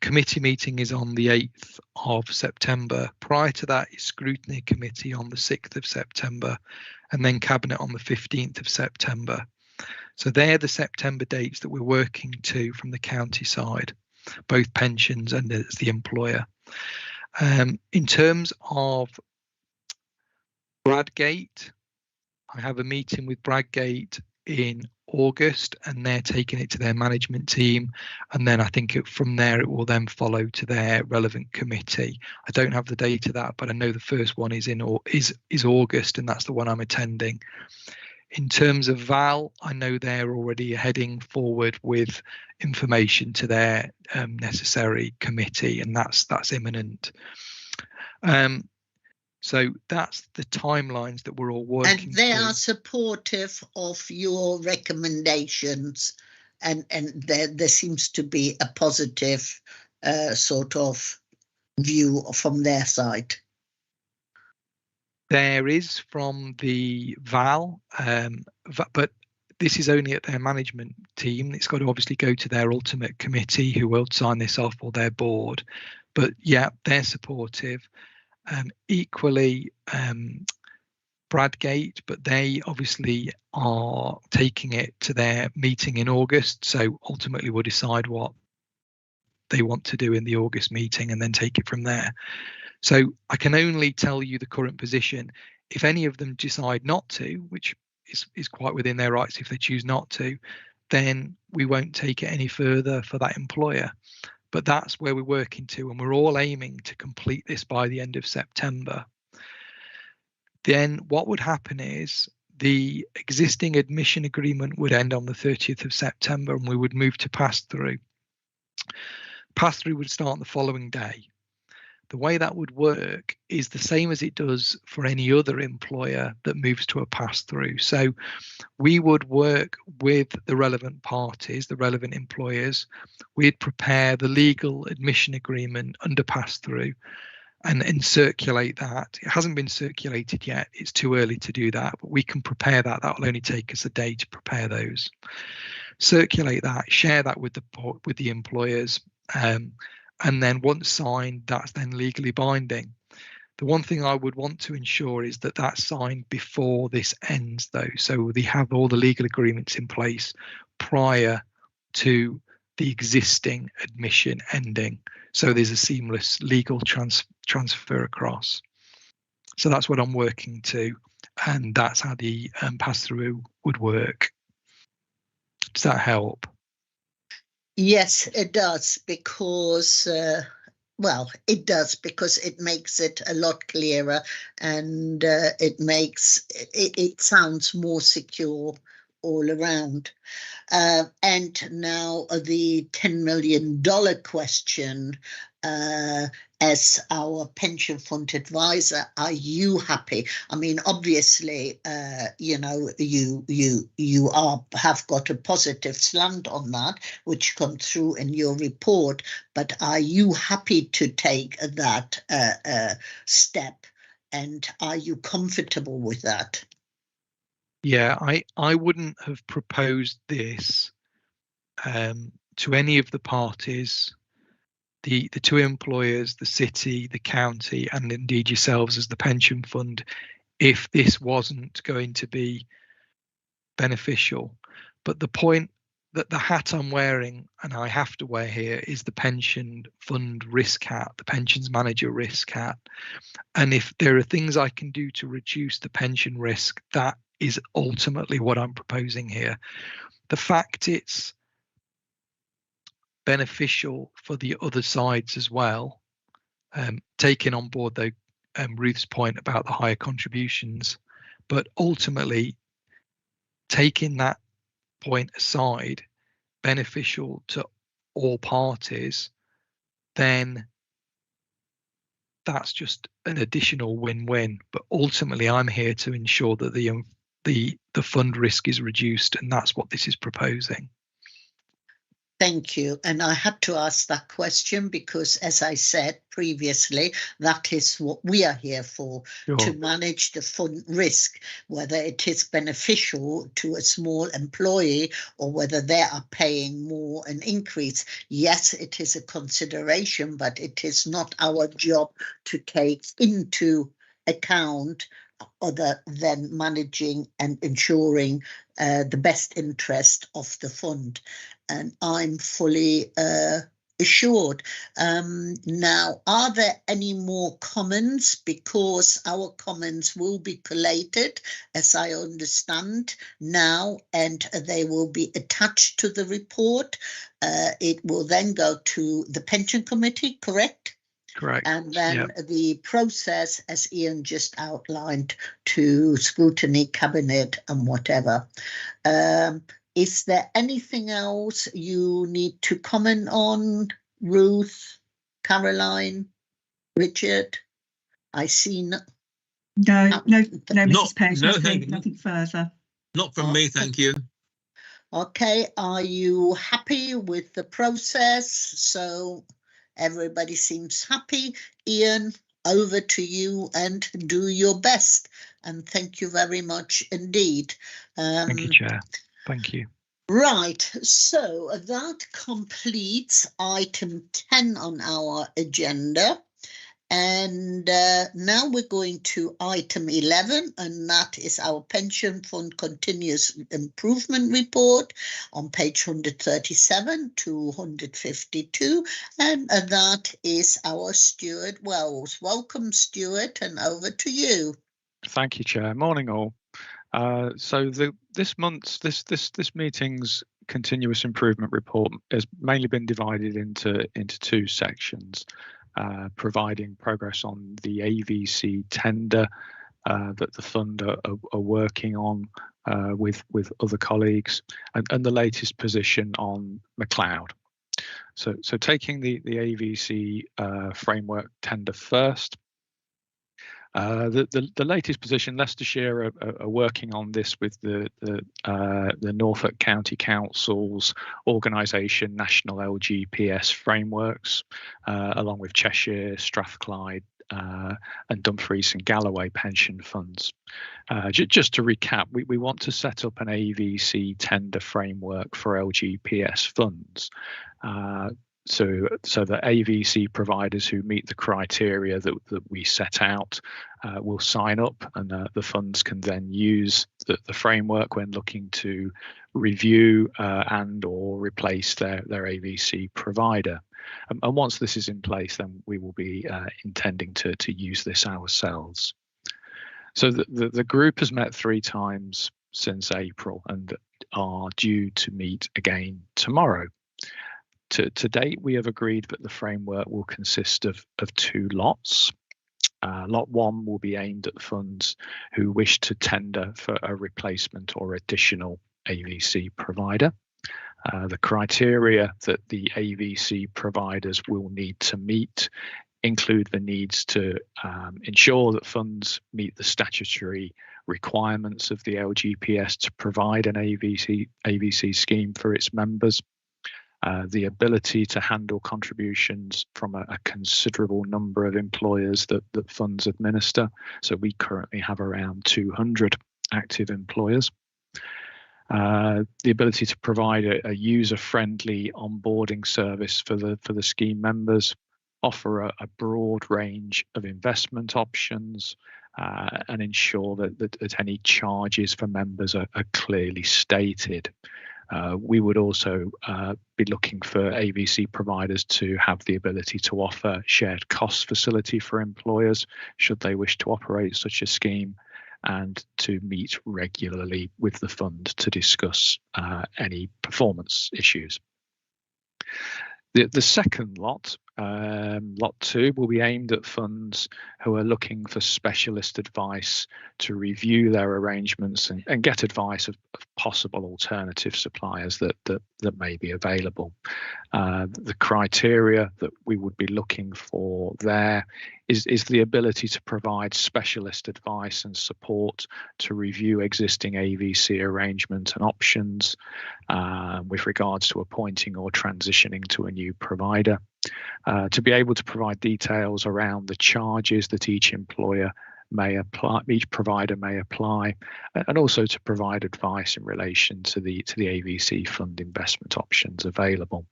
Committee meeting is on the 8th of September. Prior to that is scrutiny committee on the 6th of September, and then cabinet on the 15th of September. So they're the September dates that we're working to from the county side, both pensions and as the employer. In terms of Bradgate, I have a meeting with Bradgate in August, and they're taking it to their management team, and then I think from there it will then follow to their relevant committee. I don't have the date of that, but I know the first one is August, and that's the one I'm attending. In terms of Val, I know they're already heading forward with information to their necessary committee, and that's imminent. So that's the timelines that we're all working. And they are supportive of your recommendations, and there seems to be a positive sort of view from their side. There is from the Val, but this is only at their management team. It's got to obviously go to their ultimate committee, who will sign this off, or their board. But yeah, they're supportive. Equally, Bradgate, but they obviously are taking it to their meeting in August, so ultimately we'll decide what they want to do in the August meeting and then take it from there. So I can only tell you the current position. If any of them decide not to, which is quite within their rights if they choose not to, then we won't take it any further for that employer. But that's where we're working to, and we're all aiming to complete this by the end of September. Then what would happen is the existing admission agreement would end on the 30th of September, and we would move to pass-through. Pass-through would start the following day. The way that would work is the same as it does for any other employer that moves to a pass-through. So we would work with the relevant parties, the relevant employers. We'd prepare the legal admission agreement under pass-through and circulate that. It hasn't been circulated yet. It's too early to do that, but we can prepare that. That will only take us a day to prepare those. Circulate that, share that with the employers. And then once signed, that's then legally binding. The one thing I would want to ensure is that that's signed before this ends, though. So they have all the legal agreements in place prior to the existing admission ending. So there's a seamless legal transfer across. So that's what I'm working to, and that's how the pass-through would work. Does that help? Yes, it does, because, well, it does, because it makes it a lot clearer, and it sounds more secure all around. And now the $10 million question, as our pension fund advisor, are you happy? I mean, obviously, you know, you have got a positive slant on that, which comes through in your report. But are you happy to take that step, and are you comfortable with that? Yeah, I wouldn't have proposed this to any of the parties the two employers, the city, the county, and indeed yourselves as the pension fund, if this wasn't going to be beneficial. But the point that the hat I'm wearing, and I have to wear here, is the pension fund risk hat, the pensions manager risk hat. And if there are things I can do to reduce the pension risk, that is ultimately what I'm proposing here. The fact it's beneficial for the other sides as well, taking on board though Ruth's point about the higher contributions, but ultimately taking that point aside, beneficial to all parties, then that's just an additional win-win. But ultimately I'm here to ensure that the fund risk is reduced, and that's what this is proposing. Thank you. And I had to ask that question because, as I said previously, that is what we are here for, Sure. to manage the fund risk, whether it is beneficial to a small employee or whether they are paying more an increase. Yes, it is a consideration, but it is not our job to take into account other than managing and ensuring the best interest of the fund. And I'm fully assured. Now, are there any more comments? Because our comments will be collated, as I understand now, and they will be attached to the report. It will then go to the pension committee, correct? Correct. And then the process, as Ian just outlined, to scrutiny, cabinet and whatever. Is there anything else you need to comment on, Ruth, Caroline, Richard? I see No, Mrs. Page, no, nothing further. Not from me, thank you. Okay, are you happy with the process? So everybody seems happy. Ian, over to you and do your best. And thank you very much indeed. Thank you, Chair. Thank you. Right, so that completes item 10 on our agenda. And now we're going to item 11, and that is our Pension Fund Continuous Improvement Report on page 137 to 152. And that is our Stuart Wells. Welcome, Stuart, and over to you. Thank you, Chair. Morning, all. So this meeting's continuous improvement report has mainly been divided into two sections, providing progress on the AVC tender that the fund are working on with other colleagues, and the latest position on McLeod. So taking the AVC framework tender first. The latest position, Leicestershire are working on this with the Norfolk County Council's organisation, National LGPS Frameworks, along with Cheshire, Strathclyde, and Dumfries and Galloway pension funds. Just to recap, we want to set up an AVC tender framework for LGPS funds. So the AVC providers who meet the criteria that we set out will sign up, and the funds can then use the framework when looking to review and or replace their AVC provider. And once this is in place, then we will be intending to use this ourselves. So the group has met 3 times since April and are due to meet again tomorrow. To date, we have agreed that the framework will consist of 2 lots. Lot 1 will be aimed at funds who wish to tender for a replacement or additional AVC provider. The criteria that the AVC providers will need to meet include the needs to ensure that funds meet the statutory requirements of the LGPS to provide an AVC scheme for its members. The ability to handle contributions from a considerable number of employers that funds administer. So we currently have around 200 active employers. the ability to provide a user-friendly onboarding service for the scheme members, offer a broad range of investment options, and ensure that any charges for members are clearly stated. We would also be looking for AVC providers to have the ability to offer shared cost facility for employers should they wish to operate such a scheme, and to meet regularly with the fund to discuss any performance issues. The second lot, lot 2, will be aimed at funds who are looking for specialist advice to review their arrangements and get advice of possible alternative suppliers that may be available. The criteria that we would be looking for there is the ability to provide specialist advice and support to review existing AVC arrangements and options with regards to appointing or transitioning to a new provider, to be able to provide details around the charges that each employer may apply, each provider may apply, and also to provide advice in relation to the AVC fund investment options available.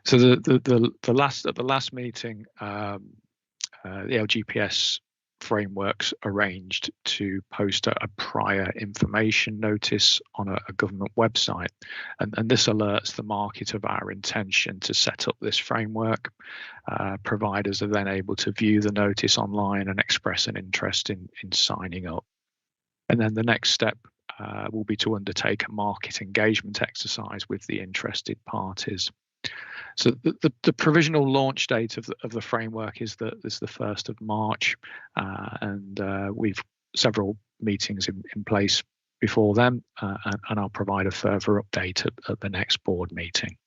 So at the last meeting, the LGPS frameworks arranged to post a prior information notice on a government website, and this alerts the market of our intention to set up this framework. Providers are then able to view the notice online and express an interest in signing up. And then the next step will be to undertake a market engagement exercise with the interested parties. So the provisional launch date of the framework is the 1st of March, and we've several meetings in place before then, and I'll provide a further update at the next board meeting.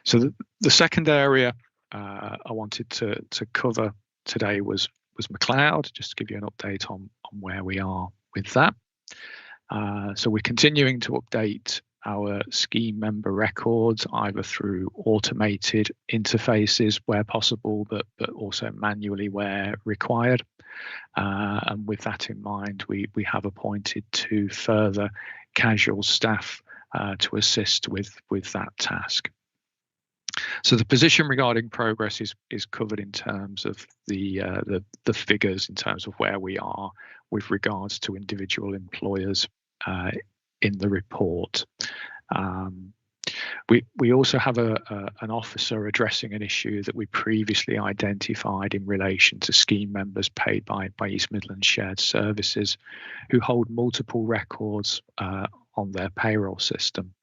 So the second area I wanted to cover today was McCloud, just to give you an update on where we are with that. So we're continuing to update our scheme member records, either through automated interfaces where possible, but also manually where required. And with that in mind, we have appointed 2 further casual staff to assist with that task. So the position regarding progress is covered in terms of the figures, in terms of where we are with regards to individual employers in the report. We also have an officer addressing an issue that we previously identified in relation to scheme members paid by East Midlands Shared Services who hold multiple records on their payroll system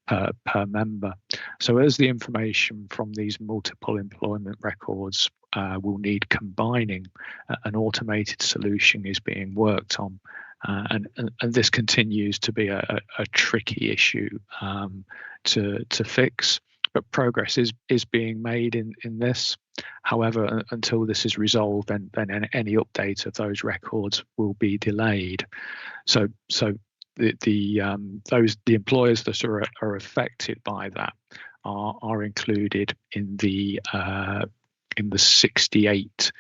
per member. So as the information from these multiple employment records will need combining, an automated solution is being worked on. And this continues to be a tricky issue to fix, but progress is being made in this. However, until this is resolved, then any update of those records will be delayed. So the employers that are affected by that are included in the 68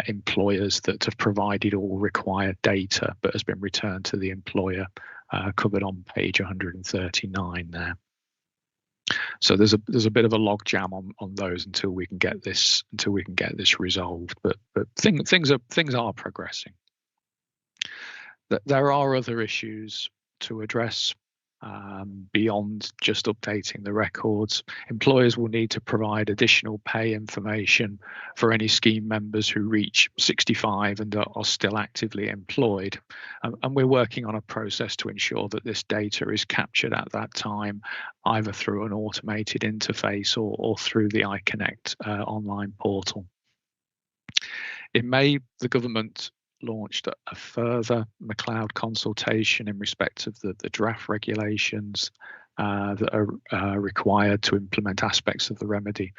employers that have provided all required data but has been returned to the employer, covered on page 139 there. So there's a bit of a logjam on those until we can get this resolved, but things are progressing. There are other issues to address beyond just updating the records. Employers will need to provide additional pay information for any scheme members who reach 65 and are still actively employed. And we're working on a process to ensure that this data is captured at that time, either through an automated interface or through the iConnect online portal. In May, the government launched a further McCloud consultation in respect of the draft regulations that are required to implement aspects of the remedy,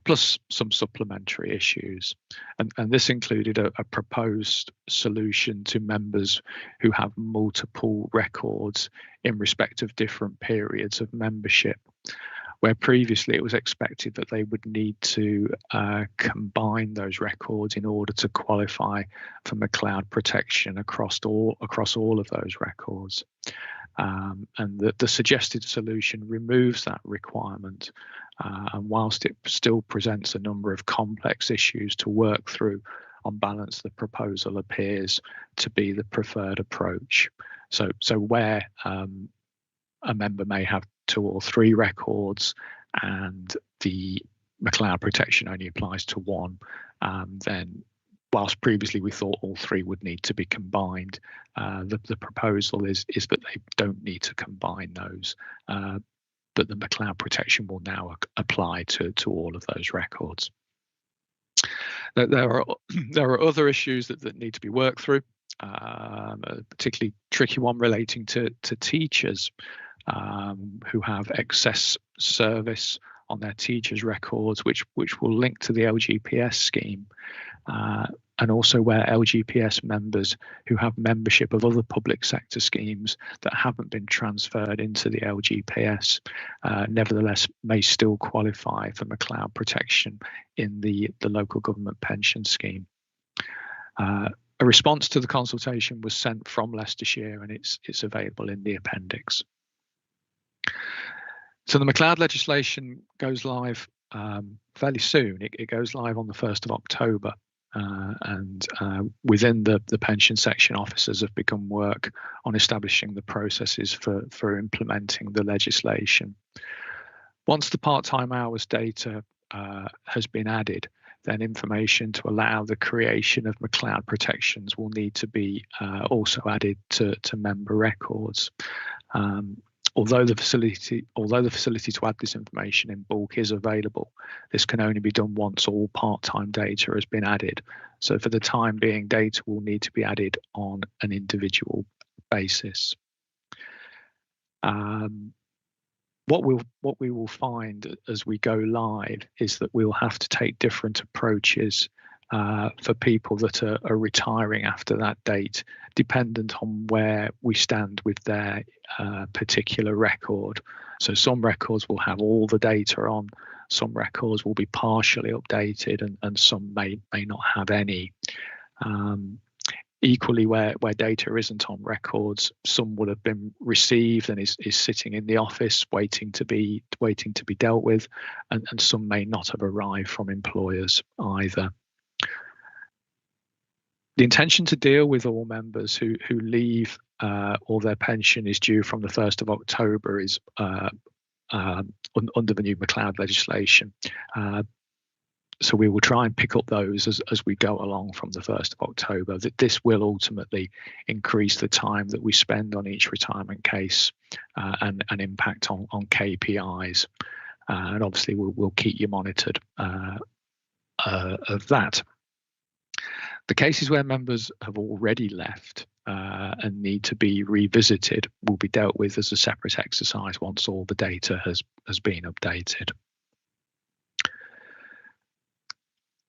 plus some supplementary issues. And this included a proposed solution to members who have multiple records in respect of different periods of membership, where previously it was expected that they would need to combine those records in order to qualify for McCloud protection across all of those records. And the suggested solution removes that requirement, and whilst it still presents a number of complex issues to work through, on balance the proposal appears to be the preferred approach. So where a member may have 2 or 3 records and the McCloud protection only applies to 1, then whilst previously we thought all 3 would need to be combined, the proposal is that they don't need to combine those, but the McCloud protection will now apply to all of those records. There are other issues that need to be worked through, a particularly tricky one relating to teachers who have excess service on their teachers' records, which will link to the LGPS scheme, and also where LGPS members who have membership of other public sector schemes that haven't been transferred into the LGPS nevertheless may still qualify for McCloud protection in the local government pension scheme. A response to the consultation was sent from Leicestershire, and it's available in the appendix. So the McCloud legislation goes live fairly soon. It goes live on the 1st of October. And within the pension section, officers have begun work on establishing the processes for implementing the legislation. Once the part-time hours data has been added, then information to allow the creation of McCloud protections will need to be also added to member records. Although the facility to add this information in bulk is available, this can only be done once all part-time data has been added. So for the time being, data will need to be added on an individual basis. What we will find as we go live is that we'll have to take different approaches for people that are retiring after that date, dependent on where we stand with their particular record. So some records will have all the data on, some records will be partially updated, and some may not have any. Equally, where data isn't on records, some would have been received and is sitting in the office waiting to be dealt with, and some may not have arrived from employers either. The intention to deal with all members who leave or their pension is due from the 1st of October is under the new McCloud legislation. So we will try and pick up those as we go along from the 1st of October. That this will ultimately increase the time that we spend on each retirement case and impact on KPIs. And obviously we'll keep you monitored of that. The cases where members have already left and need to be revisited will be dealt with as a separate exercise once all the data has been updated.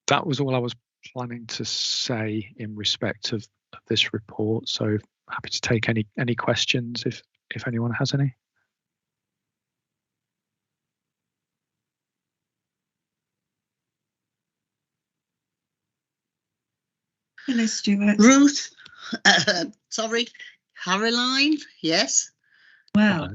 That was all I was planning to say in respect of this report. So happy to take any questions if anyone has any. Hello, Stuart. Ruth, sorry, Caroline, yes. Well,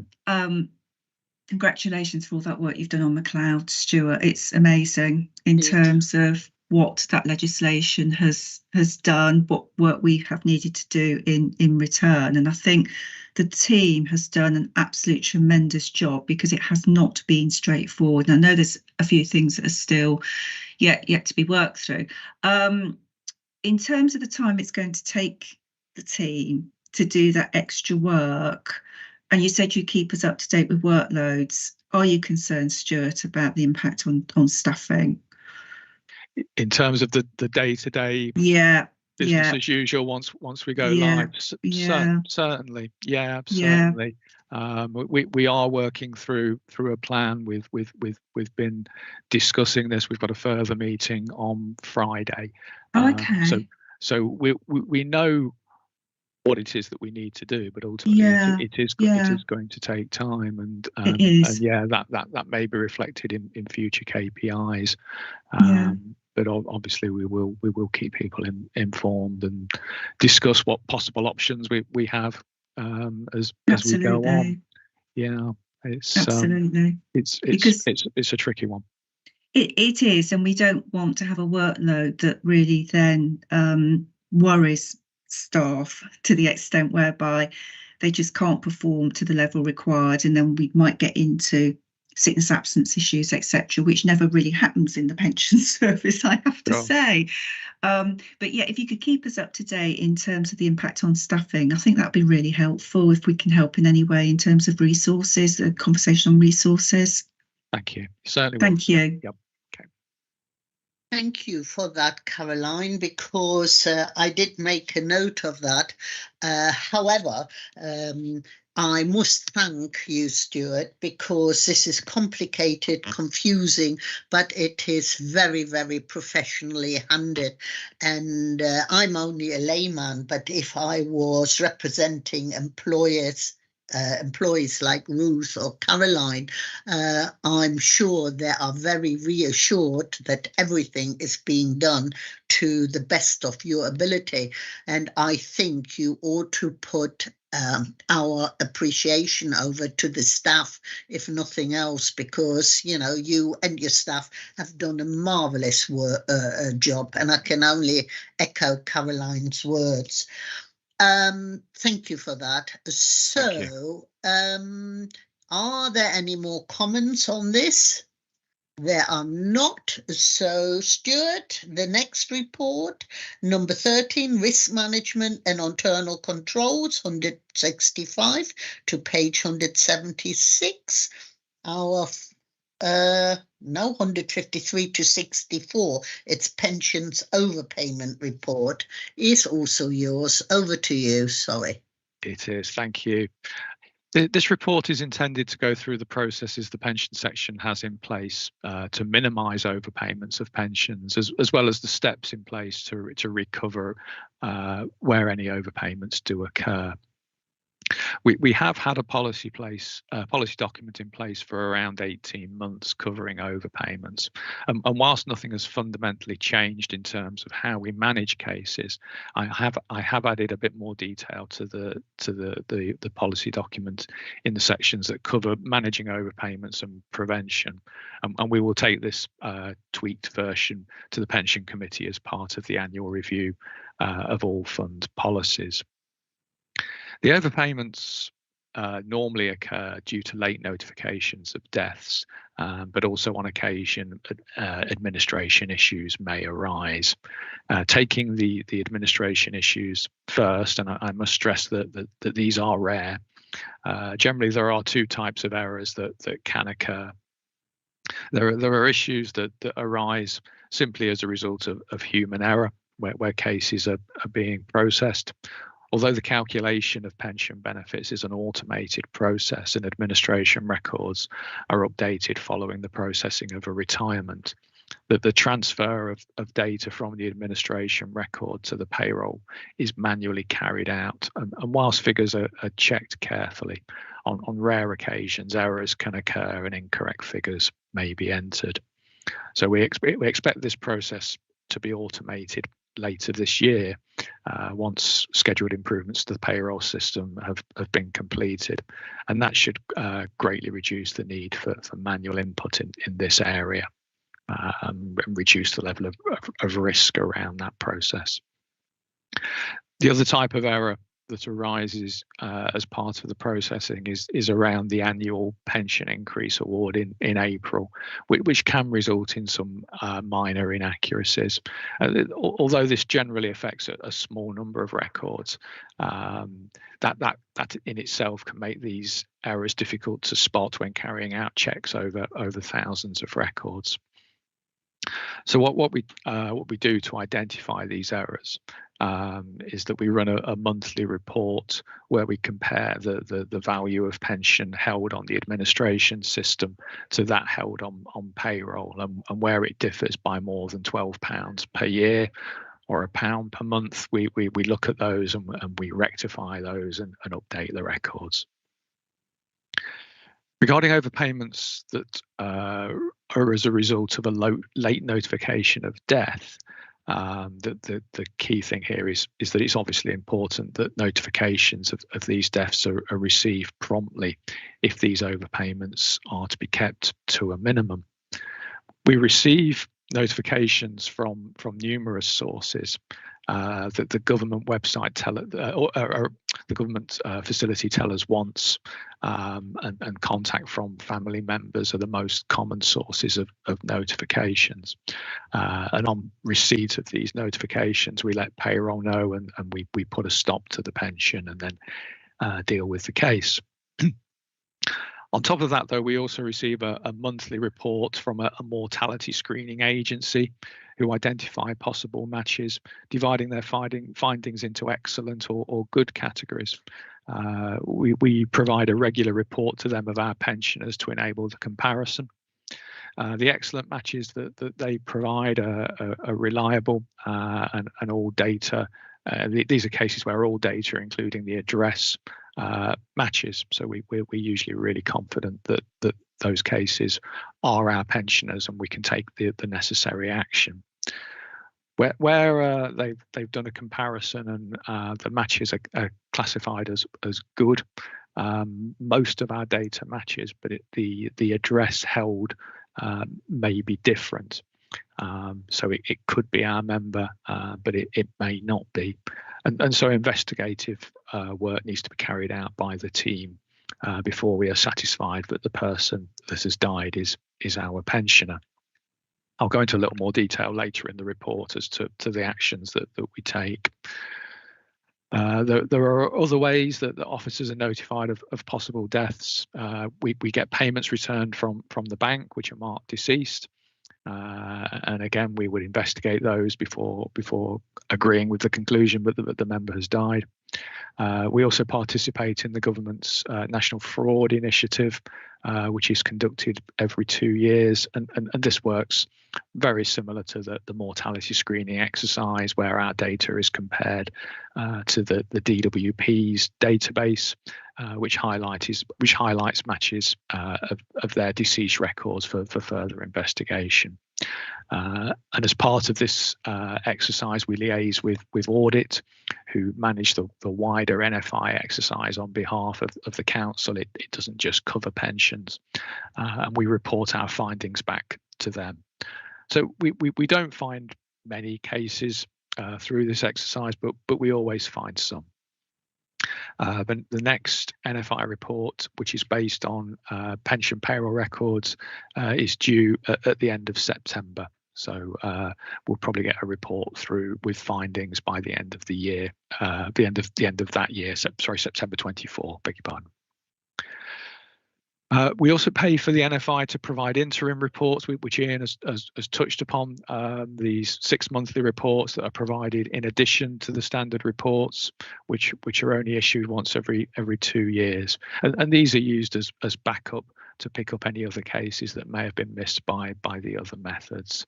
congratulations for all that work you've done on McCloud, Stuart. It's amazing in terms of what that legislation has done, what work we have needed to do in return. And I think the team has done an absolute tremendous job because it has not been straightforward. And I know there's a few things that are still yet to be worked through. In terms of the time it's going to take the team to do that extra work, and you said you keep us up to date with workloads, are you concerned, Stuart, about the impact on staffing? In terms of the day-to-day business as usual once we go live? Certainly. Certainly. We are working through a plan. We've been discussing this. We've got a further meeting on Friday. Okay. So we know what it is that we need to do, but ultimately it is going to take time, and yeah, that may be reflected in future KPIs. But obviously we will keep people informed and discuss what possible options we have as we go on. Yeah, it's absolutely it's a tricky one. It is, and we don't want to have a workload that really then worries staff to the extent whereby they just can't perform to the level required, and then we might get into sickness absence issues, etc., which never really happens in the pension service, I have to say. But yeah, if you could keep us up to date in terms of the impact on staffing, I think that'd be really helpful if we can help in any way in terms of resources, a conversation on resources. Thank you. Certainly. Thank you. Yep. Okay. Thank you for that, Caroline, because I did make a note of that. However, I must thank you, Stuart, because this is complicated, confusing, but it is very, very professionally handled. And I'm only a layman, but if I was representing employees like Ruth or Caroline, I'm sure they are very reassured that everything is being done to the best of your ability. And I think you ought to put our appreciation over to the staff, if nothing else, because, you know, you and your staff have done a marvellous job, and I can only echo Caroline's words. Thank you for that. So, are there any more comments on this? There are not. So, Stuart, the next report, number 13, risk management and internal controls, 165 to page 176. Our 153 to 64, it's pensions overpayment report, is also yours. Over to you. Sorry. It is. Thank you. This report is intended to go through the processes the pension section has in place to minimise overpayments of pensions, as well as the steps in place to recover where any overpayments do occur. We have had a policy document in place for around 18 months covering overpayments, and whilst nothing has fundamentally changed in terms of how we manage cases, I have added a bit more detail to the policy document in the sections that cover managing overpayments and prevention, and we will take this tweaked version to the pension committee as part of the annual review of all fund policies. The overpayments normally occur due to late notifications of deaths, but also on occasion administration issues may arise. Taking the administration issues first, and I must stress that these are rare. Generally, there are two types of errors that can occur. There are issues that arise simply as a result of human error, where cases are being processed. Although the calculation of pension benefits is an automated process and administration records are updated following the processing of a retirement, that the transfer of data from the administration record to the payroll is manually carried out. And whilst figures are checked carefully, on rare occasions errors can occur and incorrect figures may be entered. So we expect this process to be automated later this year, once scheduled improvements to the payroll system have been completed, and that should greatly reduce the need for manual input in this area, and reduce the level of risk around that process. The other type of error that arises as part of the processing is around the annual pension increase award in April, which can result in some minor inaccuracies. Although this generally affects a small number of records, that in itself can make these errors difficult to spot when carrying out checks over thousands of records. So what we do to identify these errors is that we run a monthly report where we compare the value of pension held on the administration system to that held on payroll, and where it differs by more than £12 per year, or £1 per month, we look at those and we rectify those and update the records. Regarding overpayments that are as a result of a late notification of death, the key thing here is that it's obviously important that notifications of these deaths are received promptly if these overpayments are to be kept to a minimum. We receive notifications from numerous sources that the government website the government facility tellers once, and contact from family members are the most common sources of notifications. And on receipt of these notifications, we let payroll know, and we put a stop to the pension and then deal with the case. On top of that, though, we also receive a monthly report from a mortality screening agency who identify possible matches, dividing their findings into excellent or good categories. We provide a regular report to them of our pensioners to enable the comparison. The excellent matches that they provide are reliable, and all data. These are cases where all data, including the address, matches. So we're usually really confident that those cases are our pensioners, and we can take the necessary action. Where they've done a comparison and the matches are classified as good, most of our data matches, but the address held may be different. So it could be our member, but it may not be. And so investigative work needs to be carried out by the team before we are satisfied that the person that has died is our pensioner. I'll go into a little more detail later in the report as to the actions that we take. There are other ways that the officers are notified of possible deaths. We get payments returned from the bank which are marked deceased. And again, we would investigate those before agreeing with the conclusion that the member has died. We also participate in the government's National Fraud Initiative, which is conducted every 2 years, and this works very similar to the mortality screening exercise, where our data is compared to the DWP's database, which highlights matches of their deceased records for further investigation. And as part of this exercise, we liaise with Audit, who manage the wider NFI exercise on behalf of the council. It doesn't just cover pensions, and we report our findings back to them. So we don't find many cases through this exercise, but we always find some. The next NFI report, which is based on pension payroll records, is due at the end of September. So we'll probably get a report through with findings by the end of the year, the end of that year. Sorry, September 24. Beg your pardon. We also pay for the NFI to provide interim reports, which Ian has touched upon. These 6 monthly reports that are provided in addition to the standard reports, which are only issued once every 2 years, and these are used as backup to pick up any other cases that may have been missed by the other methods.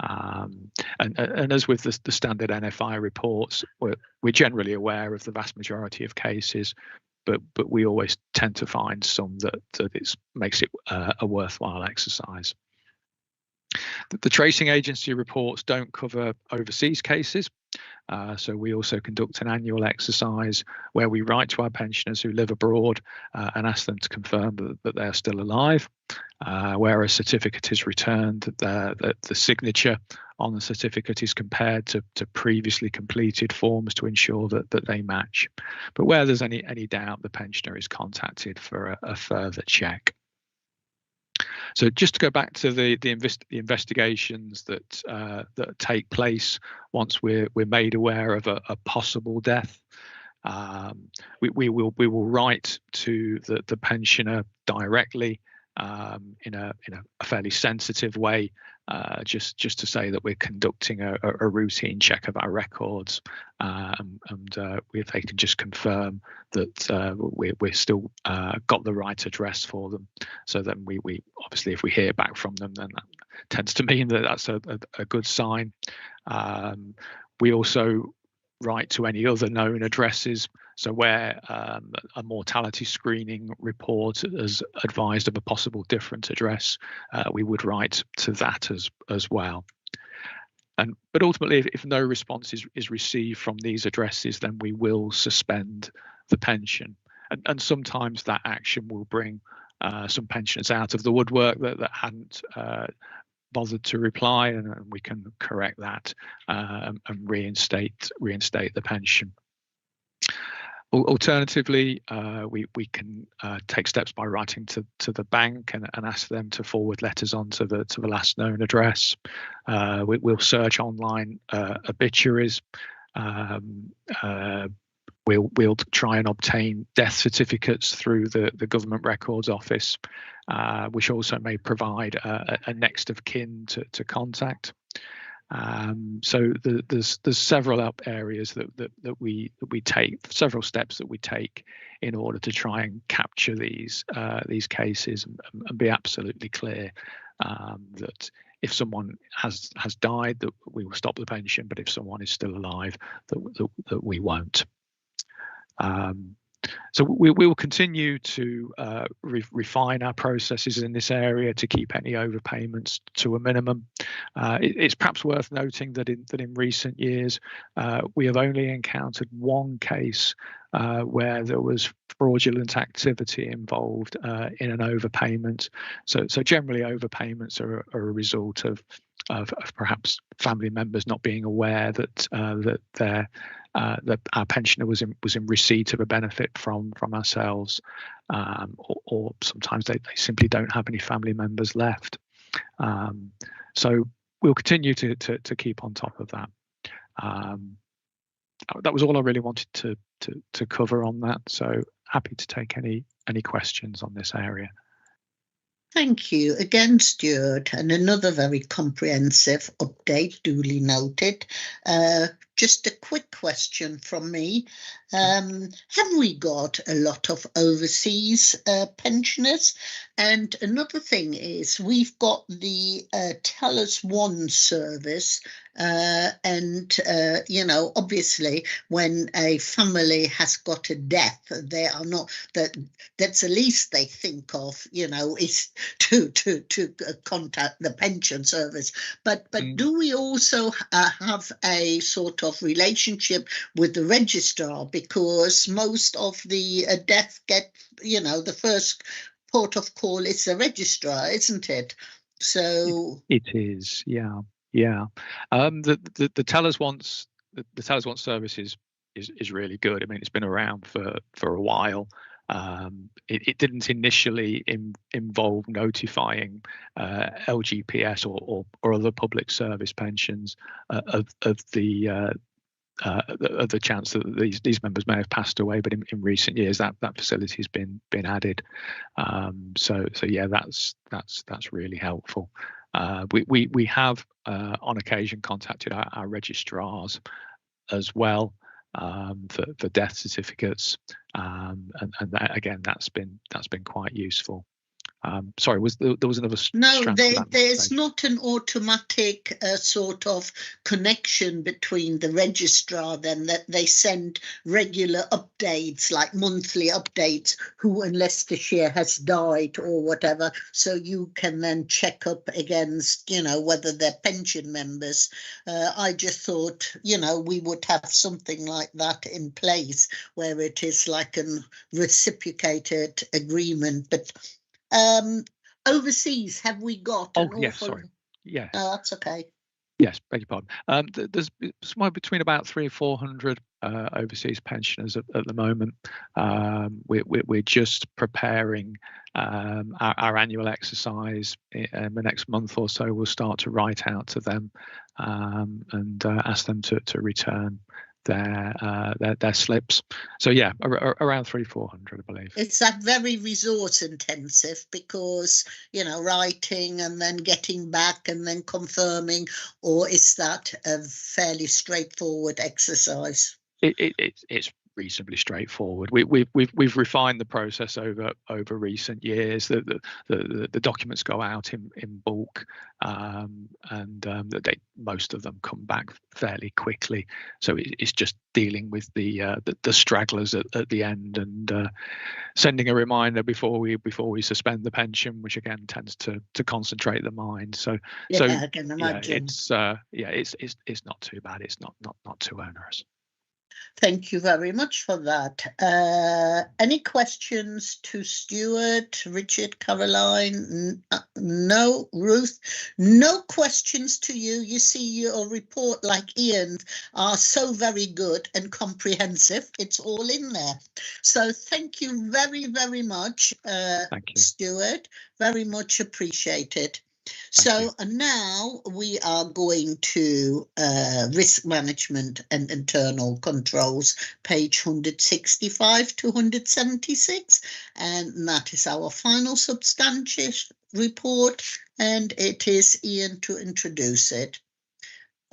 And as with the standard NFI reports, we're generally aware of the vast majority of cases, but we always tend to find some that it makes it a worthwhile exercise. The tracing agency reports don't cover overseas cases, so we also conduct an annual exercise where we write to our pensioners who live abroad and ask them to confirm that they're still alive. Where a certificate is returned, the signature on the certificate is compared to previously completed forms to ensure that they match. But where there's any doubt, the pensioner is contacted for a further check. So just to go back to the investigations that take place once we're made aware of a possible death, we will write to the pensioner directly in a fairly sensitive way, just to say that we're conducting a routine check of our records, and if they can just confirm that we're still got the right address for them. So then we obviously, if we hear back from them, then that tends to mean that that's a good sign. We also write to any other known addresses. So where a mortality screening report has advised of a possible different address, we would write to that as well. But ultimately, if no response is received from these addresses, then we will suspend the pension. And sometimes that action will bring some pensioners out of the woodwork that hadn't bothered to reply, and we can correct that and reinstate the pension. Alternatively, we can take steps by writing to the bank and ask them to forward letters on to the last known address. We'll search online obituaries. We'll try and obtain death certificates through the Government Records Office, which also may provide a next of kin to contact. So there's several areas that we take, several steps that we take in order to try and capture these cases and be absolutely clear that if someone has died, that we will stop the pension, but if someone is still alive, that we won't. So we will continue to refine our processes in this area to keep any overpayments to a minimum. It's perhaps worth noting that in recent years we have only encountered one case where there was fraudulent activity involved in an overpayment. So generally overpayments are a result of perhaps family members not being aware that that our pensioner was in receipt of a benefit from ourselves, or sometimes they simply don't have any family members left. So we'll continue to keep on top of that. That was all I really wanted to cover on that. So happy to take any questions on this area. Thank you again, Stuart, and another very comprehensive update, duly noted. Just a quick question from me. Have we got a lot of overseas pensioners? And another thing is we've got the Tell Us One service, and you know, obviously when a family has got a death, they are not that's the least they think of, you know, is to contact the pension service. But do we also have a sort of relationship with the registrar, because most of the death get, you know, the first port of call is the registrar, isn't it? So it is, yeah. The Tell Us Once service is really good. I mean, it's been around for a while. It didn't initially involve notifying LGPS or other public service pensions of the chance that these members may have passed away, but in recent years that facility has been added. So yeah, that's really helpful. We have on occasion contacted our registrars as well for death certificates, and that, again, that's been quite useful. Sorry, there was another? No, there's not an automatic sort of connection between the registrar, then, that they send regular updates, like monthly updates, who in Leicestershire has died or whatever, so you can then check up against, you know, whether they're pension members. I just thought, you know, we would have something like that in place where it is like a reciprocated agreement, but overseas, have we got? Yes, sorry. Yeah. No, that's okay. Yes, beg your pardon. There's somewhere between about 300 or 400 overseas pensioners at the moment. We're just preparing our annual exercise. In the next month or so, we'll start to write out to them and ask them to return their slips. So yeah, around 300-400, I believe. It's that very resource intensive, because, you know, writing and then getting back and then confirming, or is that a fairly straightforward exercise? It's reasonably straightforward. We've refined the process over recent years. The documents go out in bulk, and most of them come back fairly quickly. So it's just dealing with the stragglers at the end, and sending a reminder before we suspend the pension, which again tends to concentrate the mind. So I can imagine. It's not too bad. It's not too onerous. Thank you very much for that. Any questions to Stuart, Richard, Caroline? No, Ruth? No questions to you. You see, your report, like Ian's, are so very good and comprehensive. It's all in there. So thank you very, very much, Thank you. Stuart. Very much appreciated. So now we are going to risk management and internal controls, page 165 to 176, and that is our final substantive report, and it is Ian to introduce it.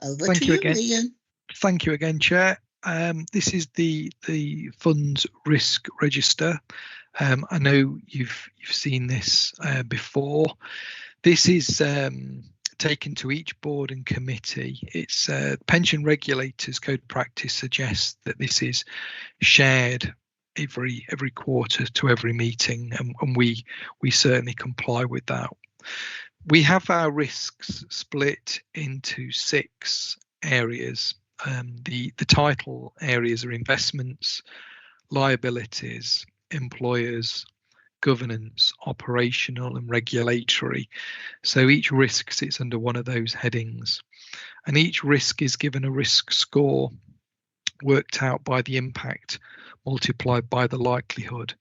Over to you again, Ian. Thank you again, Chair. This is the Funds Risk Register. I know you've seen this before. This is taken to each board and committee. It's Pension Regulators Code Practice suggests that this is shared every quarter to every meeting, and we certainly comply with that. We have our risks split into 6 areas. The title areas are investments, liabilities, employers, governance, operational and regulatory. So each risk sits under one of those headings, and each risk is given a risk score worked out by the impact multiplied by the likelihood.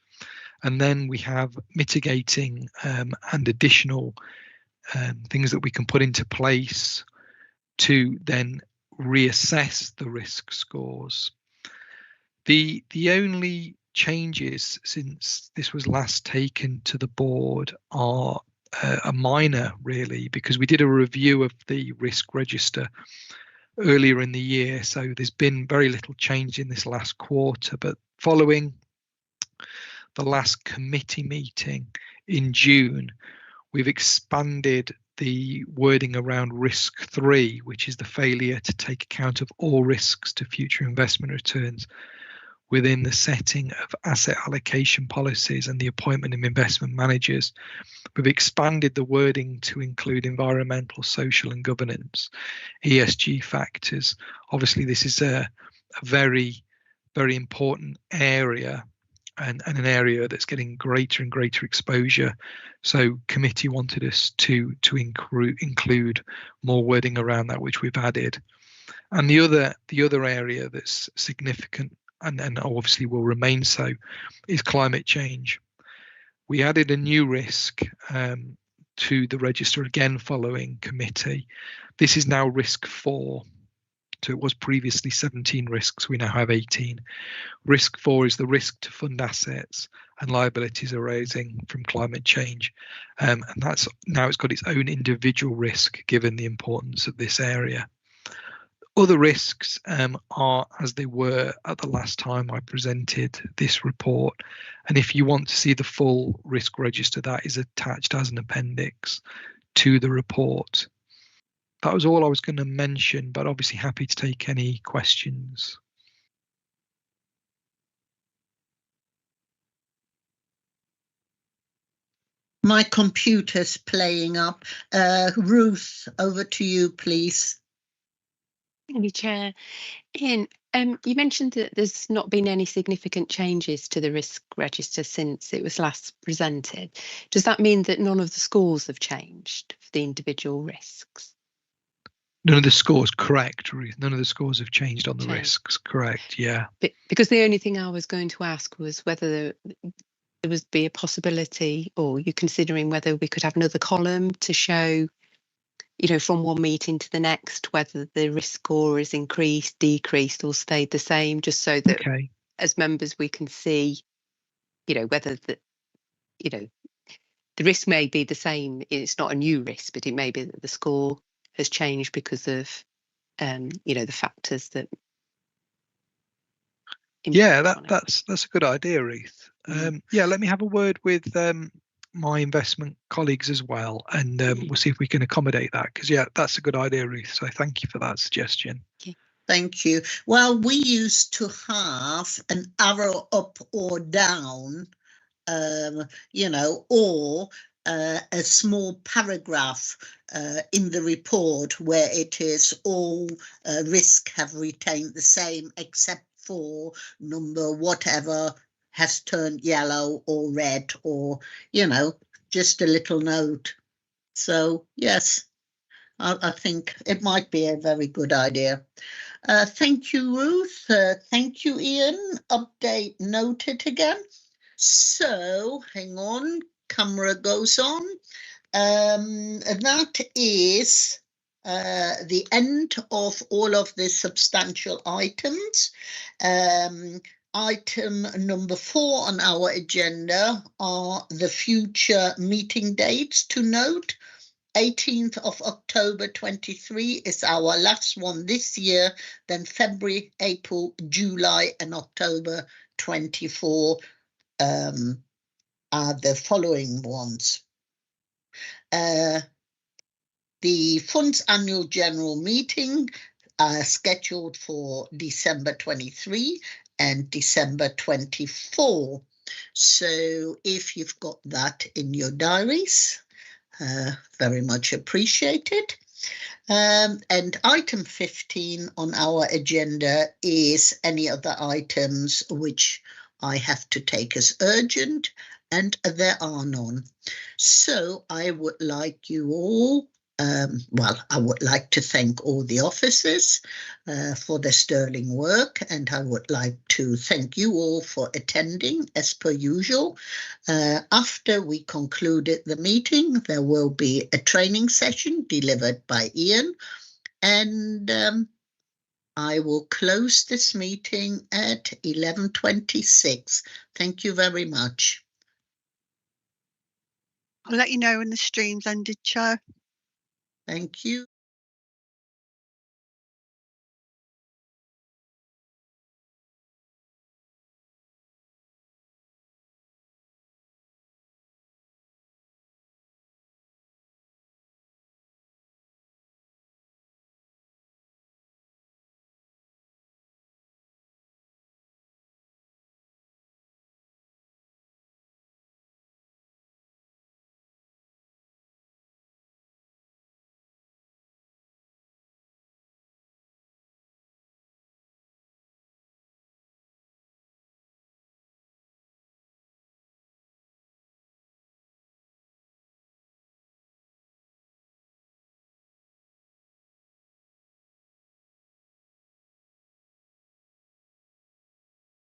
And then we have mitigating and additional things that we can put into place to then reassess the risk scores. The only changes since this was last taken to the board are a minor, really, because we did a review of the risk register earlier in the year, so there's been very little change in this last quarter. But following the last committee meeting in June, we've expanded the wording around risk 3, which is the failure to take account of all risks to future investment returns within the setting of asset allocation policies and the appointment of investment managers. We've expanded the wording to include environmental, social and governance, ESG factors. Obviously, this is a very, very important area and an area that's getting greater and greater exposure. So committee wanted us to include more wording around that, which we've added. And the other area that's significant and obviously will remain so is climate change. We added a new risk to the register again following committee. This is now risk 4. So it was previously 17 risks, we now have 18. Risk 4 is the risk to fund assets and liabilities arising from climate change. And that's now it's got its own individual risk given the importance of this area. Other risks are as they were at the last time I presented this report. And if you want to see the full risk register, that is attached as an appendix to the report. That was all I was going to mention, but obviously happy to take any questions. My computer's playing up. Ruth, over to you, please. Thank you, Chair. Ian, you mentioned that there's not been any significant changes to the risk register since it was last presented. Does that mean that none of the scores have changed for the individual risks? None of the scores, correct, Ruth. None of the scores have changed on the risks, correct, yeah. Because the only thing I was going to ask was whether there would be a possibility, or you're considering whether we could have another column to show, you know, from one meeting to the next, whether the risk score is increased, decreased, or stayed the same, just so that as members we can see, you know, whether the risk may be the same. It's not a new risk, but it may be that the score has changed because of, you know, the factors that. Yeah, impact on it. that's a good idea, Ruth. Yeah, let me have a word with my investment colleagues as well, and we'll see if we can accommodate that. Because yeah, that's a good idea, Ruth. So thank you for that suggestion. Thank you. Well, we used to have an arrow up or down, you know, or a small paragraph in the report where it is all risk have retained the same except for number whatever has turned yellow or red, or, you know, just a little note. So yes, I think it might be a very good idea. Thank you, Ruth. Thank you, Ian. Update noted again. So hang on, camera goes on. That is the end of all of the substantial items. Item number 4 on our agenda are the future meeting dates to note. 18th of October 23 is our last one this year, then February, April, July and October 24 are the following ones. The Fund's annual general meeting scheduled for December 23 and December 24. So if you've got that in your diaries, very much appreciated. And item 15 on our agenda is any other items which I have to take as urgent, and there are none. So I would like you all, I would like to thank all the officers for their sterling work, and I would like to thank you all for attending as per usual. After we concluded the meeting, there will be a training session delivered by Ian, and I will close this meeting at 11:26. Thank you very much. I'll let you know when the stream's ended, Chair. Thank you.